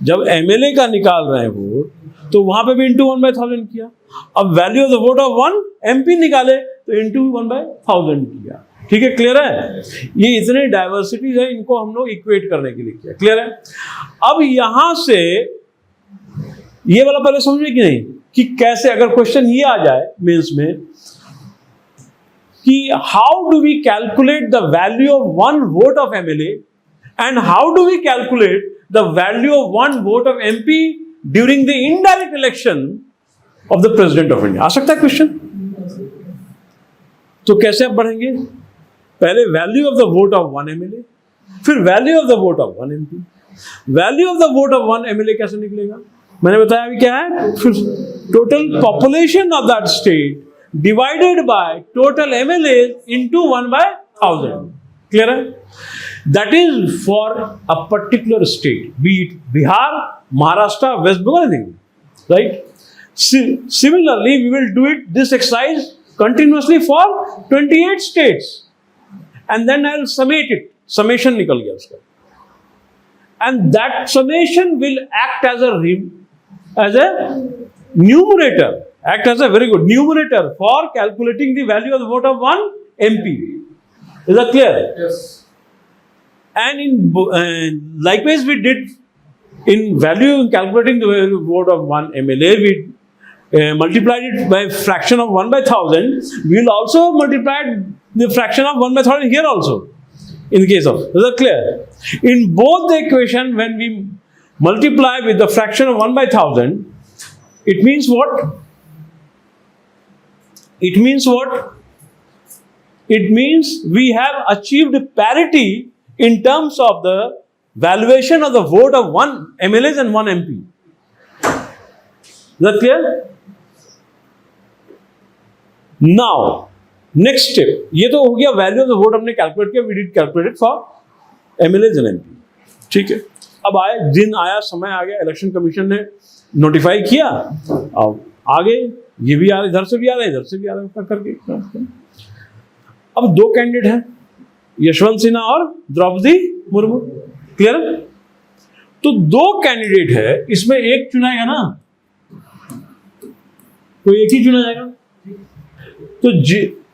जब MLA का निकाल रहे हैं वोट तो वहां पे भी इनटू 1/1000 किया। अब value of the vote of 1 MP निकाले तो इनटू 1/1000 किया। ठीक है? क्लियर है? ये इतने डाइवर्सिटीज है, इनको हम लोग इक्वेट करने के लिए किया। क्लियर है? अब यहां से ये वाला पहले समझे कि नहीं, कि कैसे अगर क्वेश्चन ये आ जाए मेंस में कि how do we calculate the value of 1 vote of MLA and how do we calculate the value of 1 vote of MP during the indirect election of the president of India. आ सकता है question? तो कैसे आप बढ़ेंगे? पहले value of the vote of 1 MLA, फिर value of the vote of 1 MP। Value of the vote of 1 MLA कैसे निकलेगा? मैंने बताया अभी क्या है? Total population of that state divided by total MLA into 1/1000। Clear है? That is for a particular state, be it Bihar, Maharashtra, West Bengal, anything, right? Similarly, we will do this exercise continuously for 28 states, and then I'll summate it. Summation निकल गया उसका, and that summation will act as a numerator, act as a very good numerator for calculating the value of the vote of 1 MP. Is that clear? Yes. and in likewise we did in value calculating the vote of one MLA, we multiplied it by fraction of 1 by 1000. We will also multiply the fraction of 1 by 1000 here also. In the case of, is that clear? In both the equation, when we multiply with the fraction of 1 by 1000, it means what? It means what? It means we have achieved parity in terms of the valuation of the vote of one MLA and one MP. Is that clear? Now, next step. ये तो हो गया value of the vote हमने calculate किया, we did calculated for MLA and MP. ठीक है. अब आए दिन आया, समय आ गया, इलेक्शन कमीशन ने नोटिफाई किया, अब आगे ये भी आ रहा, इधर से भी आ रहा है, इधर से भी आ रहा है करके. अब दो कैंडिडेट हैं, यशवंत सिन्हा और द्रौपदी मुर्मू. क्लियर? तो दो कैंडिडेट है, इसमें एक चुनाएगा ना, कोई एक ही चुना जाएगा.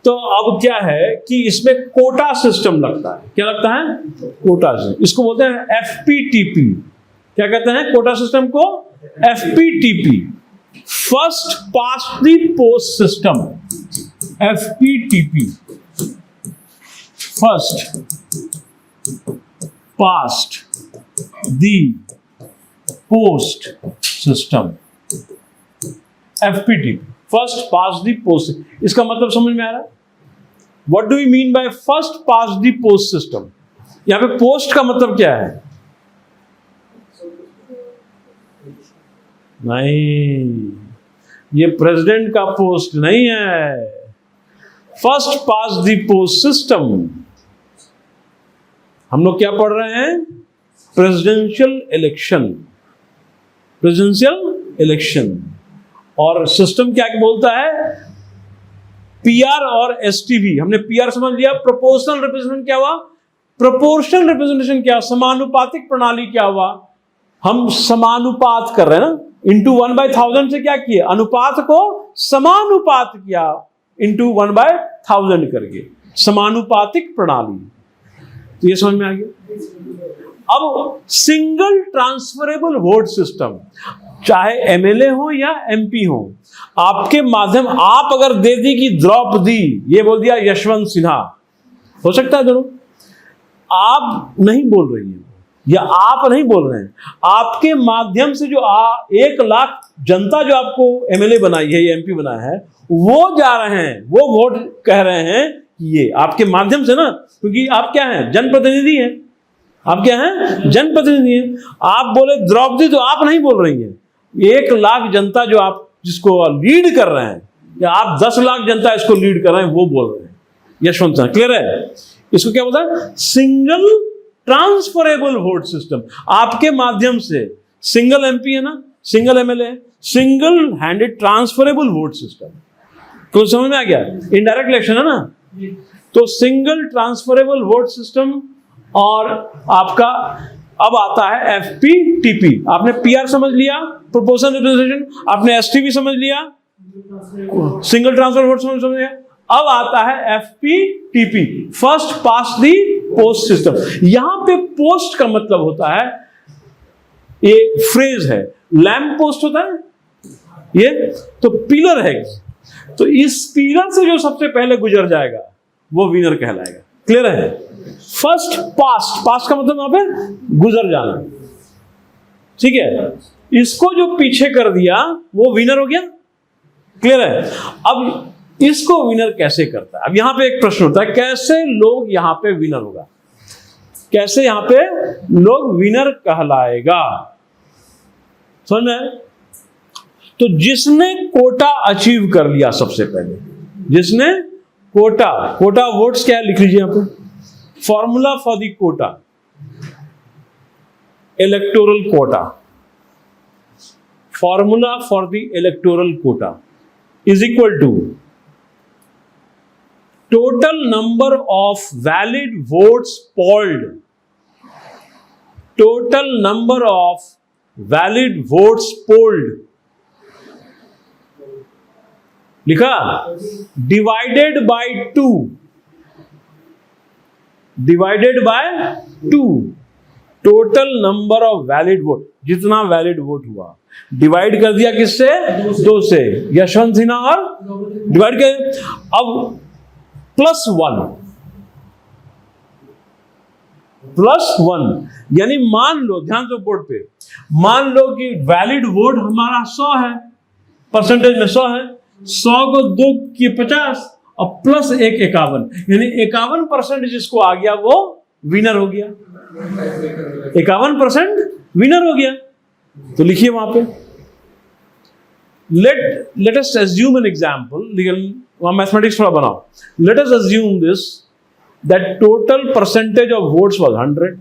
तो अब क्या है कि इसमें कोटा सिस्टम लगता है. क्या लगता है? Quota system. इसको बोलते हैं एफपीटीपी. क्या कहते हैं कोटा सिस्टम को? FPTP, first past the post system. FPTP, first past the post system. FPTP, first pass the post. इसका मतलब समझ में आ रहा है? What do we mean by first pass the post system? यहां पे पोस्ट का मतलब क्या है? नहीं, ये प्रेसिडेंट का पोस्ट नहीं है. First pass the post system. हम लोग क्या पढ़ रहे हैं? Presidential election. Presidential election. और सिस्टम क्या बोलता है? पीआर और एसटीवी. हमने पीआर समझ लिया. प्रोपोर्शनल रिप्रेजेंटेशन क्या हुआ? प्रोपोर्शनल रिप्रेजेंटेशन क्या? समानुपातिक प्रणाली क्या हुआ? हम समानुपात कर रहे हैं ना, इंटू 1 by 1000 से क्या किया? अनुपात को समानुपात किया, इंटू 1 by 1000 करके. समानुपातिक प्रणाली. तो ये समझ में आ गया. अब सिंगल ट्रांसफरेबल वोट सिस्टम, चाहे एमएलए हो या एमपी हो, आपके माध्यम, आप अगर दे दी कि द्रौपदी, ये बोल दिया यशवंत सिन्हा, हो सकता है दोनों. आप नहीं बोल रही हैं या आप नहीं बोल रहे हैं, आपके माध्यम से जो 1 लाख जनता जो आपको एमएलए बनाई है या एमपी बनाया है, वो जा रहे हैं, वो वोट कह रहे हैं कि ये आपके माध्यम से ना, क्योंकि आप क्या हैं? जनप्रतिनिधि हैं. आप क्या हैं? जनप्रतिनिधि हैं. आप बोले द्रौपदी, तो आप नहीं बोल रही हैं. 1 लाख जनता जो आप जिसको लीड कर रहे हैं, या आप 10 लाख जनता इसको लीड कर रहे हैं, वो बोल रहे हैं यशवंत सिन्हा. क्लियर है? इसको क्या बोलता है? Single transferable vote system. आपके माध्यम से सिंगल एमपी है ना, single MLA, single handed transferable vote system. तो समझ में आ गया? इनडायरेक्ट इलेक्शन है ना, तो सिंगल ट्रांसफरेबल वोट सिस्टम. और आपका अब आता है एफपीटीपी. आपने पीआर समझ लिया, प्रोपोर्शनल रिप्रेजेंटेशन. आपने एसटीवी समझ लिया, सिंगल ट्रांसफर वोट समझ लिया. अब आता है FPTP, first pass the post system. यहां पे पोस्ट का मतलब होता है, ये फ्रेज है, लैंप पोस्ट होता है ये, तो पिलर है. तो इस पिलर से जो सबसे पहले गुजर जाएगा वो विनर कहलाएगा. क्लियर है? फर्स्ट पास्ट, पास्ट का मतलब वहां पे गुजर जाना. ठीक है? इसको जो पीछे कर दिया वो विनर हो गया. क्लियर है? अब इसको विनर कैसे करता है? अब यहां पे एक प्रश्न होता है, कैसे लोग यहां पे विनर होगा? कैसे यहां पे लोग विनर कहलाएगा? समझ में? तो जिसने कोटा अचीव कर लिया सबसे पहले, जिसने कोटा वोट्स क्या है लिख लीजिए यहां पे. Formula for the quota, electoral quota. Formula for the electoral quota is equal to total number of valid votes polled. Total number of valid votes polled. लिखा? Divided by 2. Divided by 2 total number of valid vote, जितना valid vote हुआ divide कर दिया किससे? 2 से। यशवंत सिन्हा और divide कर, अब +1 यानी मान लो, ध्यान दो बोर्ड पे, मान लो कि वैलिड वोट हमारा 100 है, परसेंटेज में 100 है, 100 को 2 की 50 और प्लस 1 51, यानी 51% जिसको आ गया वो विनर हो गया। 51% विनर हो गया। तो लिखिए वहां पे, let us assume an example, वहां मैथमेटिक्स थोड़ा बनाओ। Let us assume this, that total percentage of votes was 100.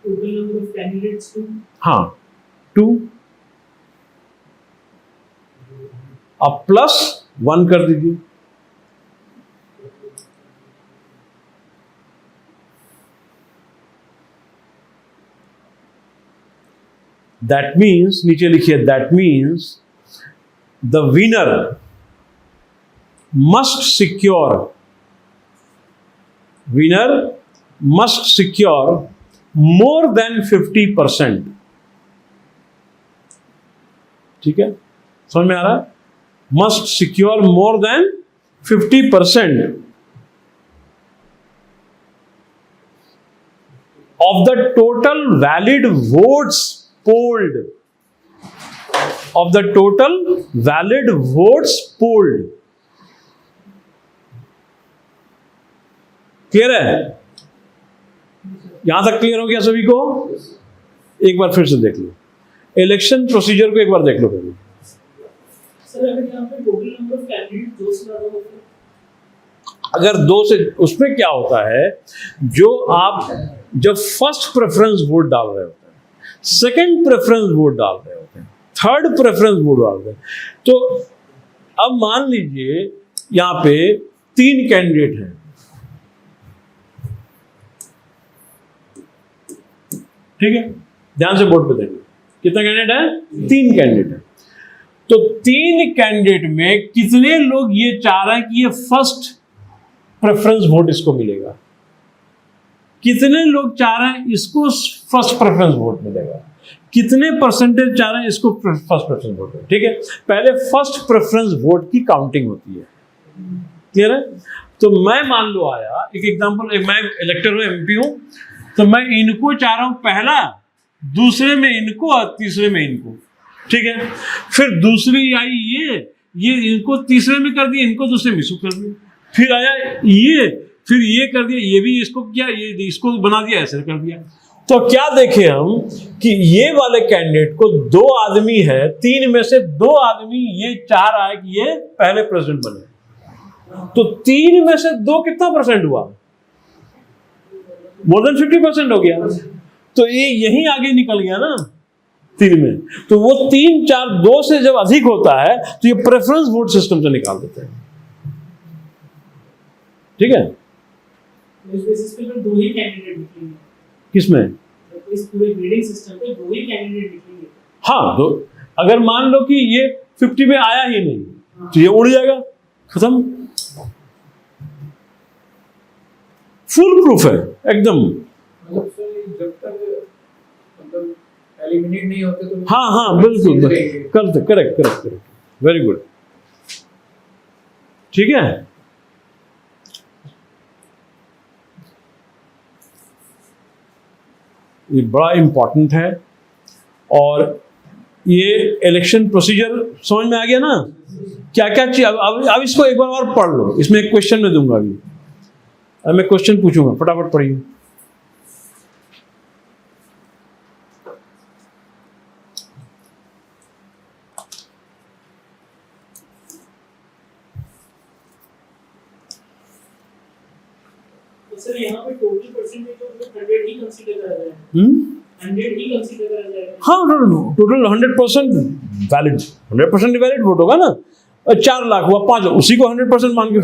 Total number of candidates to हाँ 2, अब +1 कर दीजिए। That means, नीचे लिखिए, that means the winner must secure more than 50%। ठीक है, समझ में आ रहा है? Must secure more than 50% of the total valid votes polled, clear है? यहां तक क्लियर हो गया सभी को? एक बार फिर से देख लो, इलेक्शन प्रोसीजर को एक बार देख लो पहले। सर अगर यहाँ पे टोटल नंबर ऑफ कैंडिडेट 2 से ज्यादा होते हैं, अगर 2 से, उसमें क्या होता है, जो आप जब फर्स्ट प्रेफरेंस वोट डाल रहे होते हैं, सेकंड प्रेफरेंस वोट डाल रहे होते हैं, थर्ड प्रेफरेंस वोट डाल रहे हैं, तो अब मान लीजिए यहां पे 3 कैंडिडेट हैं, ठीक है, ध्यान से बोर्ड पे देखिए, कितना कैंडिडेट है? 3 कैंडिडेट है। तो 3 कैंडिडेट में कितने लोग ये चाह रहे हैं कि ये फर्स्ट प्रेफरेंस वोट इसको मिलेगा, कितने लोग चाह रहे हैं इसको फर्स्ट प्रेफरेंस वोट मिलेगा, कितने परसेंटेज चाह रहे हैं इसको फर्स्ट प्रेफरेंस वोट मिलेगा। ठीक है, पहले फर्स्ट प्रेफरेंस वोट की काउंटिंग होती है, क्लियर है? तो मैं मान लो आया, एक एग्जांपल, मैं इलेक्टर हूं, एमपी हूं, तो मैं इनको चाह रहा हूं पहला, दूसरे में इनको और तीसरे में इनको, ठीक है। फिर दूसरी आई ये इनको तीसरे में कर दिया, इनको दूसरे में इसको कर दिया, फिर आया ये, फिर ये कर दिया, ये भी इसको किया, ये इसको बना दिया, ऐसे कर दिया। तो क्या देखे हम कि ये वाले कैंडिडेट को 2 आदमी है, 3 में से 2 आदमी ये चाह रहा है कि ये पहले प्रेसिडेंट बने, तो 3 में से 2 कितना परसेंट हुआ? मोर देन 50% हो गया। तो ये यहीं आगे निकल गया ना 3 में, तो वो 3, 4, 2 से जब अधिक होता है तो ये प्रेफरेंस वोट सिस्टम से निकाल देते हैं, ठीक है। इस बेसिस पे तो 2 ही कैंडिडेट निकलेंगे, किसमें? तो इस पूरे ग्रेडिंग सिस्टम पे 2 ही कैंडिडेट निकलेंगे। हाँ, तो अगर मान लो कि ये 50 में आया ही नहीं, तो ये उड़ जाएगा, खत्म, फुल प्रूफ है एकदम। मतलब सर जब तक मतलब एलिमिनेट नहीं होते तो हाँ बिल्कुल, करेक्ट, वेरी गुड, ठीक है। ये बड़ा इंपॉर्टेंट है, और ये इलेक्शन प्रोसीजर समझ में आ गया ना, क्या क्या चीज। अब इसको एक बार और पढ़ लो, इसमें एक क्वेश्चन में दूंगा अभी, अब मैं क्वेश्चन पूछूंगा, फटाफट पढ़िए। तो सर यहाँ पे टोटल परसेंटेज तो 100 ही कंसीडर करा जाएगा, 100 ही कंसीडर करा जाएगा। हाँ, टोटल 100% वैलिड, 100% वैलिड वोट होगा ना। 4 लाख हुआ, 5 उसी को 100% मान के,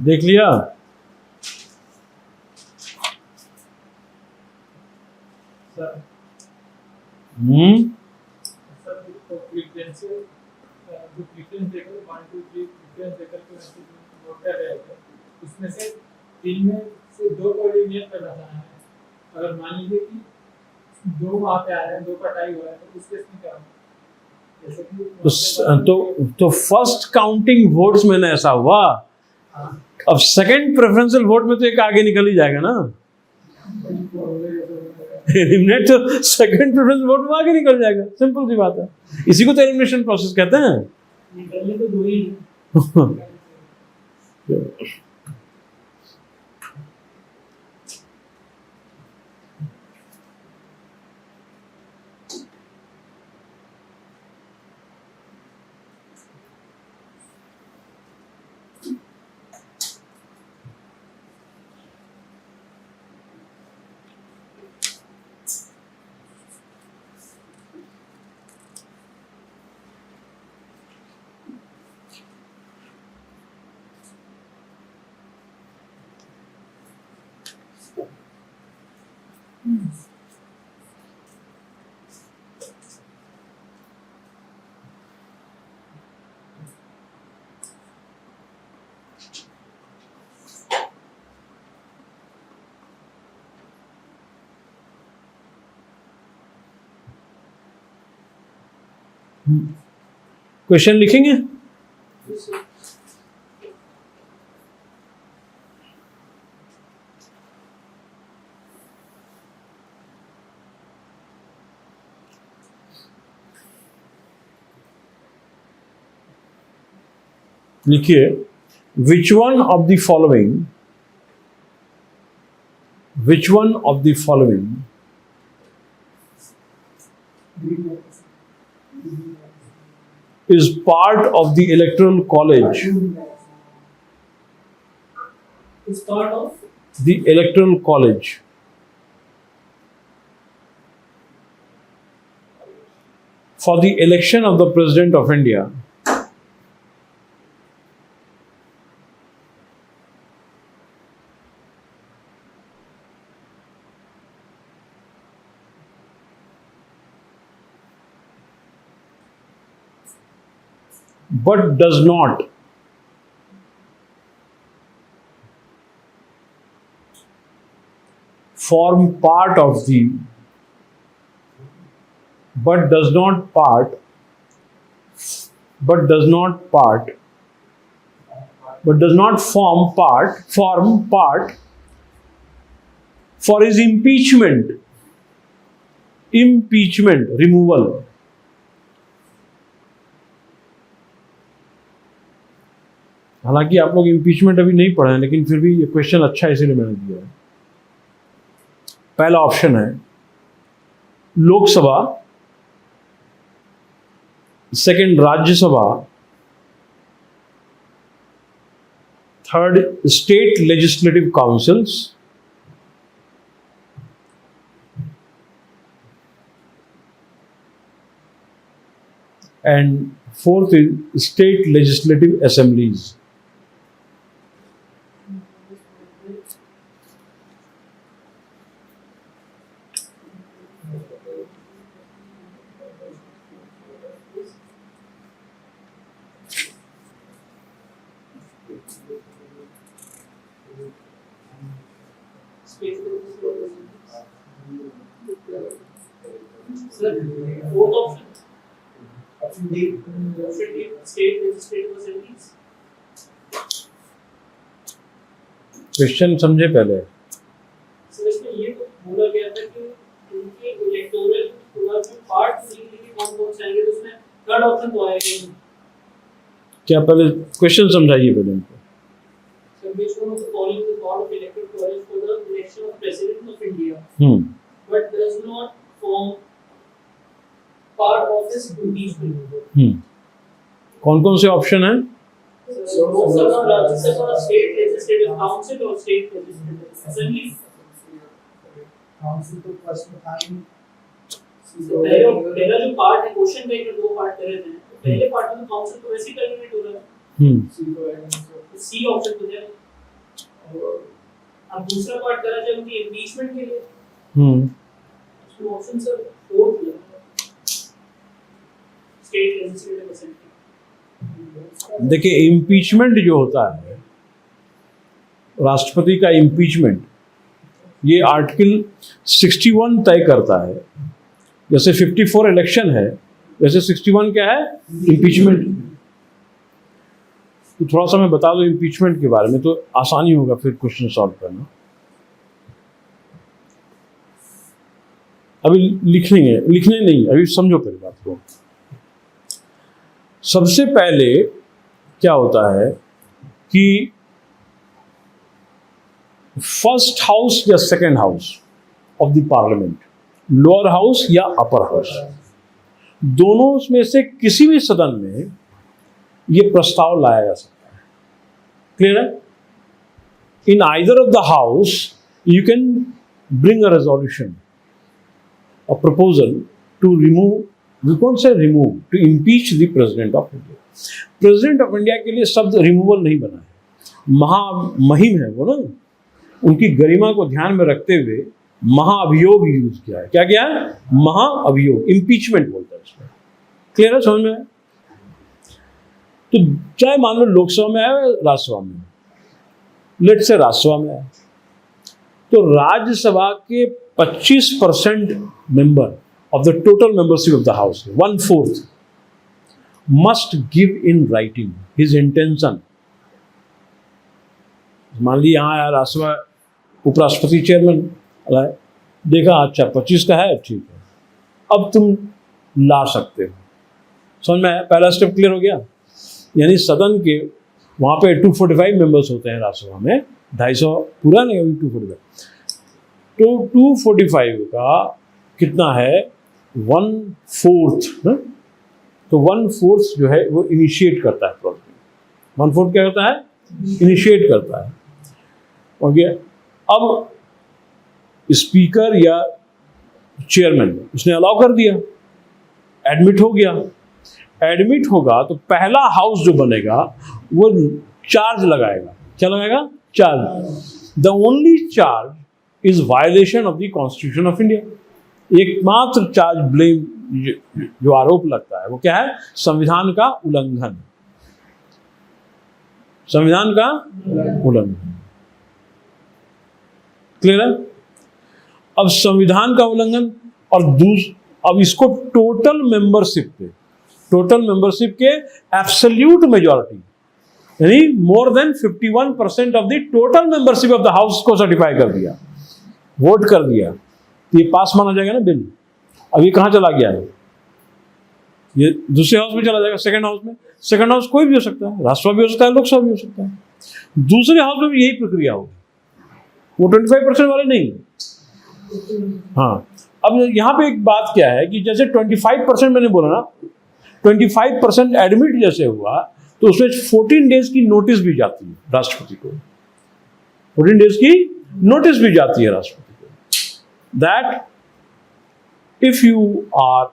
देख लिया? सर हम्म, सर तो फ्रीक्वेंसी जो फ्रीक्वेंसी देकर 1 2 3 फ्रीक्वेंसी देकर के मैसेज नोट कर रहे थे उसमें से 3 में से 2 कोऑर्डिनेट कर रहा है। अगर मान लीजिए कि 2 वहाँ पे आ रहे हैं, 2 का टाई हुआ है तो उस केस में क्या होगा? जैसे कि तो फर्स्ट काउंटिंग वोट्स में ना ऐसा हुआ, हाँ अब सेकंड प्रेफरेंशियल वोट में तो एक आगे निकल ही जाएगा ना। एलिमिनेट तो सेकंड प्रेफरेंस वोट में आगे निकल जाएगा, सिंपल सी बात है। इसी को तो एलिमिनेशन प्रोसेस कहते हैं। निकलने तो 2 ही हैं। क्वेश्चन लिखेंगे? लिखिए, which one of the following is part of the electoral college? It's part of The electoral college for the election of the President of India. But does not form part of the but does not form part for his impeachment removal. हालांकि आप लोग impeachment अभी नहीं पढ़े हैं, लेकिन फिर भी ये क्वेश्चन अच्छा है इसीलिए मैंने दिया है। पहला ऑप्शन है Lok Sabha, second Rajya Sabha, third state legislative councils, and fourth is state legislative assemblies. sir fourth option. Option D. State legislative assemblies. Question समझे पहले। सर इसमें ये तो बोला गया था कि उनके इलेक्टोरल पार्ट नहीं कौन-कौन से आएंगे, उसमें थर्ड ऑप्शन तो आएगा ही। क्या पहले क्वेश्चन समझाइए पहले उनको। So which one of the following is part of electoral college for the election of President of India, but does not form part of this impeachment? कौन कौन से ऑप्शन हैं? Lok Sabha, Rajya Sabha, state legislative council और state legislative assembly. Council तो first में था ही। पहला जो पार्ट है क्वेश्चन के दो पार्ट कर रहे थे, पहले पार्ट में काउंसिल तो वैसे ही कैलकुलेट हो रहा है। हम्म, सी ऑप्शन तो है। अब दूसरा पार्ट करा जाए उनकी इम्पीचमेंट के लिए, उसमें ऑप्शन सर 4 दिया स्टेट लेजिस्लेटिव असेंबली। देखिए, इम्पीचमेंट जो होता है, राष्ट्रपति का इम्पीचमेंट, ये आर्टिकल 61 तय करता है। जैसे 54 इलेक्शन है, वैसे 61 क्या है? इम्पीचमेंट। तो थोड़ा सा मैं बता दूं इम्पीचमेंट के बारे में, तो आसानी होगा फिर क्वेश्चन सॉल्व करना। अभी लिखने नहीं, अभी समझो पहले बात को। सबसे पहले क्या होता है कि फर्स्ट हाउस या second house of the parliament, lower house या अपर हाउस, दोनों में से किसी भी सदन में यह प्रस्ताव लाया जा सकता है। क्लियर है? In either of the house you can bring a resolution, a proposal to remove, we can't say remove, to impeach the president of India. President of India के लिए शब्द रिमूवल नहीं बना है, महामहिम है वो ना, उनकी गरिमा को ध्यान में रखते हुए महाअभियोग यूज किया है। क्या किया है? महाअभियोग, इम्पीचमेंट बोलते हैं इसमें। क्लियर है? समझ में आया? तो चाहे मान लो लोकसभा में आया, राज्यसभा में, लेट से राज्यसभा में आया, तो राज्यसभा के 25% member of the total membership of the house, 1/4 must give in writing his intention. मान ली यहाँ आया राज्यसभा उपराष्ट्रपति चेयरमैन, देखा अच्छा 25 का है, ठीक है, अब तुम ला सकते हो। समझ में आया? पहला स्टेप क्लियर हो गया। यानी सदन के वहाँ पे 245 मेंबर्स होते हैं राज्यसभा में, 250 पूरा नहीं, अभी 245, तो 245 का कितना है? 1/4। तो 1/4 जो है वो इनिशिएट करता है प्रॉब्लम। 1/4 क्या करता है? इनिशिएट करता है। ओके, अब स्पीकर या चेयरमैन उसने अलाउ कर दिया, एडमिट हो गया। एडमिट होगा तो पहला हाउस जो बनेगा वो चार्ज लगाएगा। क्या लगाएगा? Charge. The only charge is violation of the constitution of India. एकमात्र चार्ज, ब्लेम, जो आरोप लगता है वो क्या है? संविधान का उल्लंघन। संविधान का उल्लंघन। क्लियर है? अब संविधान का उल्लंघन और अब इसको टोटल मेंबरशिप के एब्सोल्यूट मेजॉरिटी, यानी more than 51% of the total membership of the house को सर्टिफाई कर दिया, वोट कर दिया, तो ये पास माना जाएगा ना बिल। अब ये कहां चला गया है? ये दूसरे हाउस में चला जाएगा, सेकंड हाउस में। सेकंड हाउस कोई भी हो सकता है, राज्यसभा भी हो सकता है, लोकसभा भी हो सकता है। दूसरे हाउस में भी यही प्रक्रिया होगी, वो 25% वाले नहीं। हाँ, अब यहाँ पे एक बात क्या है कि जैसे 25% मैंने बोला ना, 25% एडमिट जैसे हुआ तो उसमें 14 डेज की नोटिस भी जाती है राष्ट्रपति को। 14 डेज की नोटिस भी जाती है राष्ट्रपति को, that if you are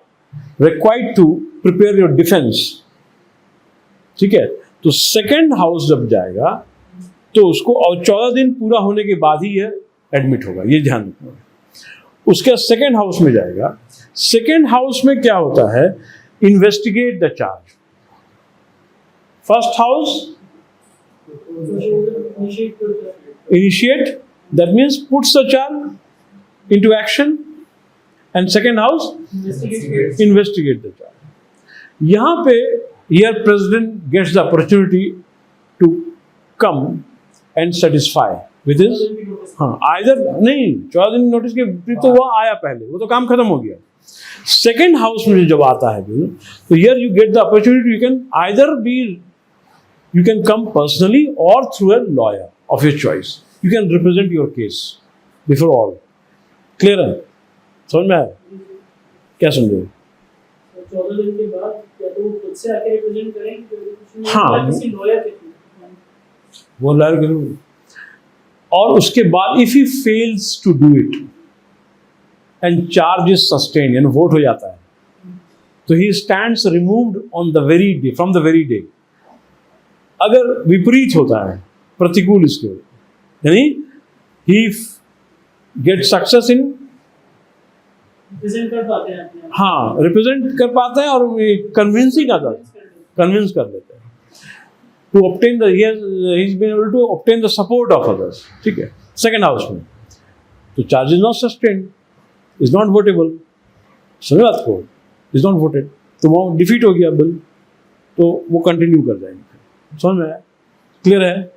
required to prepare your defence, ठीक है, तो सेकेंड हाउस जब जाएगा तो उसको, और 14 दिन पूरा होने के बाद ही यह एडमिट होगा, ये ध्यान रखना। उसके सेकेंड हाउस में जाएगा। सेकेंड हाउस में क्या होता है? Investigate the charge. First house initiate, that means puts the charge into action, and second house investigate the charge. यहां पे here president gets the opportunity to come and satisfy with his, हाँ, either नहीं 14 दिन notice के, तो वो आया पहले, वो तो काम खत्म हो गया। सेकेंड हाउस में जब आता है बिल, तो here you get the opportunity, you can either be, you can come personally or through a lawyer of your choice, you can represent your case before all. Clear है? समझ में आया? क्या समझे? 14 दिन के बाद क्या तो खुद से आके रिप्रेजेंट करेंगे? हाँ, किसी लॉयर के थ्रू, वो लॉयर करेंगे। और उसके बाद if he fails to do it and charge is sustain, यानी वोट हो जाता है, तो he stands removed on the very day, from the very day. अगर विपरीत होता है, प्रतिकूल इसके, यानी he get success in, represent कर पाते हैं अपने आप। हाँ रिप्रेजेंट कर पाते हैं और कन्विंसिंग आता है, कन्विंस कर देते हैं to obtain the, he is been able to obtain the support of others. ठीक है, सेकंड हाउस में तो charge is not sustained, is not votable, समझ बात को, इज नॉट वोटेड, तो वो डिफीट हो गया बिल, तो वो कंटिन्यू कर जाएंगे। समझ में आया, क्लियर है?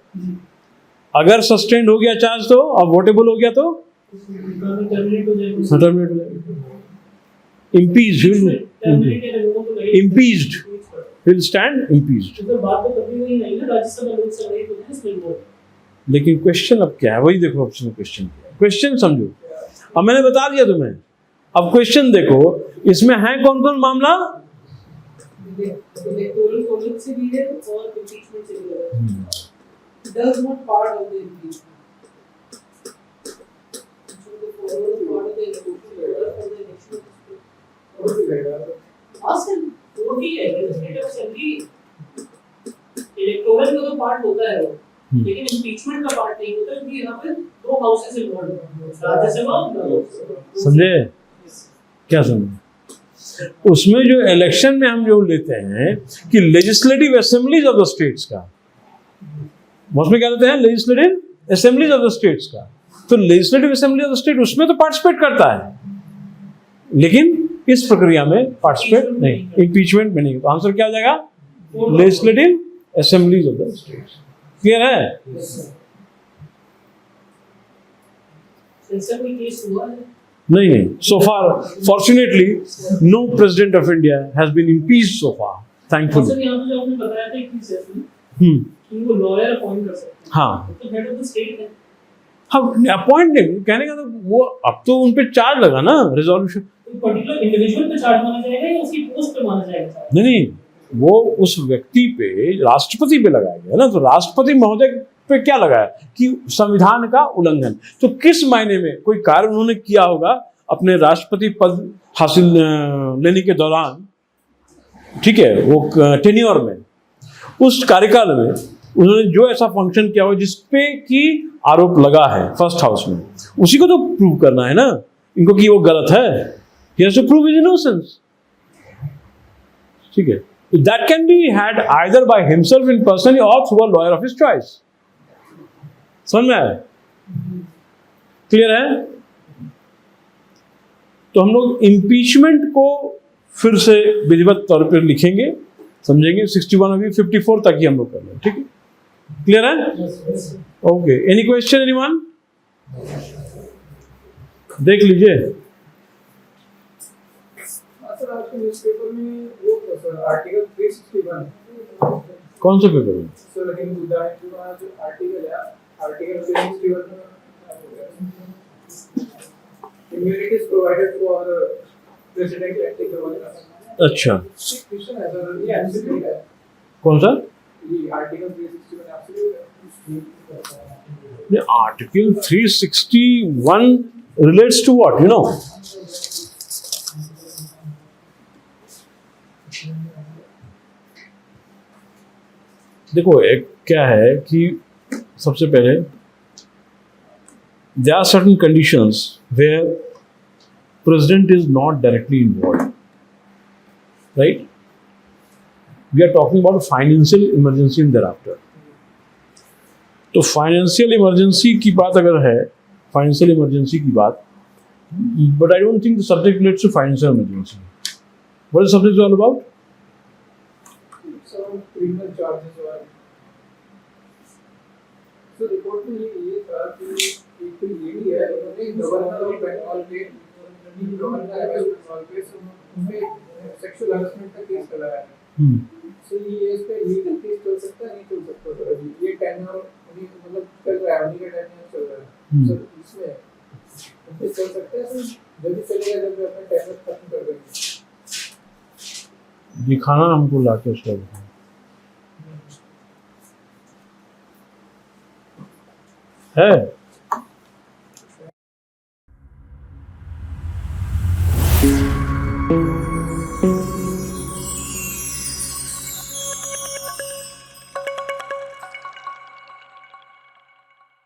अगर सस्टेन्ड हो गया चार्ज तो, अब वोटेबल हो गया तो टर्मिनेट हो जाएगा, टर्मिनेट हो जाएगा, impeached, will stand impeached। तो बात तो कभी वही नहीं ना, राज्यसभा लोकसभा एक होते हैं सुप्रीम कोर्ट। लेकिन क्वेश्चन अब क्या है, वही देखो ऑप्शन क्वेश्चन क्या है, क्वेश्चन समझो। अब मैंने बता दिया तुम्हें, अब क्वेश्चन देखो, इसमें है कौन कौन मामला, इलेक्टोरल कॉलेज से भी है और इम्पीचमेंट से भी है। Does not part of the impeachment. Electoral का तो पार्ट होता है वो, लेकिन इम्पीचमेंट का पार्ट नहीं होता, क्योंकि यहाँ पे दो हाउसेस इन्वॉल्व हैं, राज्यसभा और लोकसभा। समझे क्या समझे? उसमें जो इलेक्शन में हम जो लेते हैं कि legislative assemblies of the states का, उसमें क्या लेते हैं, legislative assemblies of the states का, तो legislative assembly of the state उसमें तो पार्टिसिपेट करता है, लेकिन इस प्रक्रिया में पार्टिसिपेट नहीं, इम्पीचमेंट में नहीं। तो आंसर क्या हो जाएगा, legislative assemblies of the states. Clear है? सेंसर में केस हुआ है? नहीं, so far fortunately no president of India has been impeached so far, thankfully। Sir यहाँ पे जो आपने बताया था कि सेशन हम्म, कि वो लॉयर अपॉइंट कर सकते हैं, हाँ तो हेड ऑफ द स्टेट है। हम अपॉइंट नहीं कहने का, तो वो अब तो उन पे चार्ज लगा ना, रिजोल्यूशन। पर्टिकुलर इंडिविजुअल पे चार्ज माना जाएगा या उसकी पोस्ट पे माना जाएगा चार्ज? नहीं, वो उस व्यक्ति पे, राष्ट्रपति पे लगाया गया ना, तो राष्ट्रपति महोदय पे क्या लगाया कि संविधान का उल्लंघन। तो किस मायने में कोई कार्य उन्होंने किया होगा अपने राष्ट्रपति पद हासिल लेने के दौरान, ठीक है, वो टेन्योर में, उस कार्यकाल में उन्होंने जो ऐसा फंक्शन किया हो जिसपे की आरोप लगा है फर्स्ट हाउस में, उसी को तो प्रूव करना है ना इनको कि वो गलत है। He has to prove his innocence। ठीक है, that can be had either by himself in person or through a lawyer of his choice। समझ में आया? क्लियर है? तो हम लोग इम्पीचमेंट को फिर से विधिवत तौर पर लिखेंगे, समझेंगे। 61 अभी 54 तक ही हम लोग कर रहे हैं। ठीक है, क्लियर है? Okay, any question anyone? देख लीजिए। सर आपके न्यूज़पेपर में वो सर आर्टिकल 361 कौन से पेपर में? सर, लेकिन उदाहरण जो आर्टिकल है, आर्टिकल 361 में immunities provided for president acting governor. अच्छा, क्वेश्चन है सर, ये एब्सोल्यूट है? कौन सा? ये आर्टिकल 361 एब्सोल्यूट है? The Article 361 relates to what, you know? देखो, एक क्या है कि सबसे पहले there are certain conditions where president is not directly involved, right? We are talking about financial emergency and thereafter। तो फाइनेंशियल इमरजेंसी की बात अगर है, फाइनेंशियल इमरजेंसी की बात, but I don't think the subject relates to financial emergency. What is subject all about? Sir criminal charges और sir report में ये था कि एक लेडी है, उन्होंने गवर्नर ऑफ बंगाल पे, गवर्नर है बंगाल पे, उनपे सेक्सुअल हरासमेंट का केस लगाया है। सो ये इस पे लीगल केस चल सकता है, नहीं चल सकता सर? अभी ये टेन्योर मतलब चल रहा है, उन्हीं का टेन्योर चल रहा है सर, इसमें ये चल सकता है सर? जल्दी चलेगा जब अपना टेन्योर खत्म कर देंगे। दिखाना हमको लाके उसका है।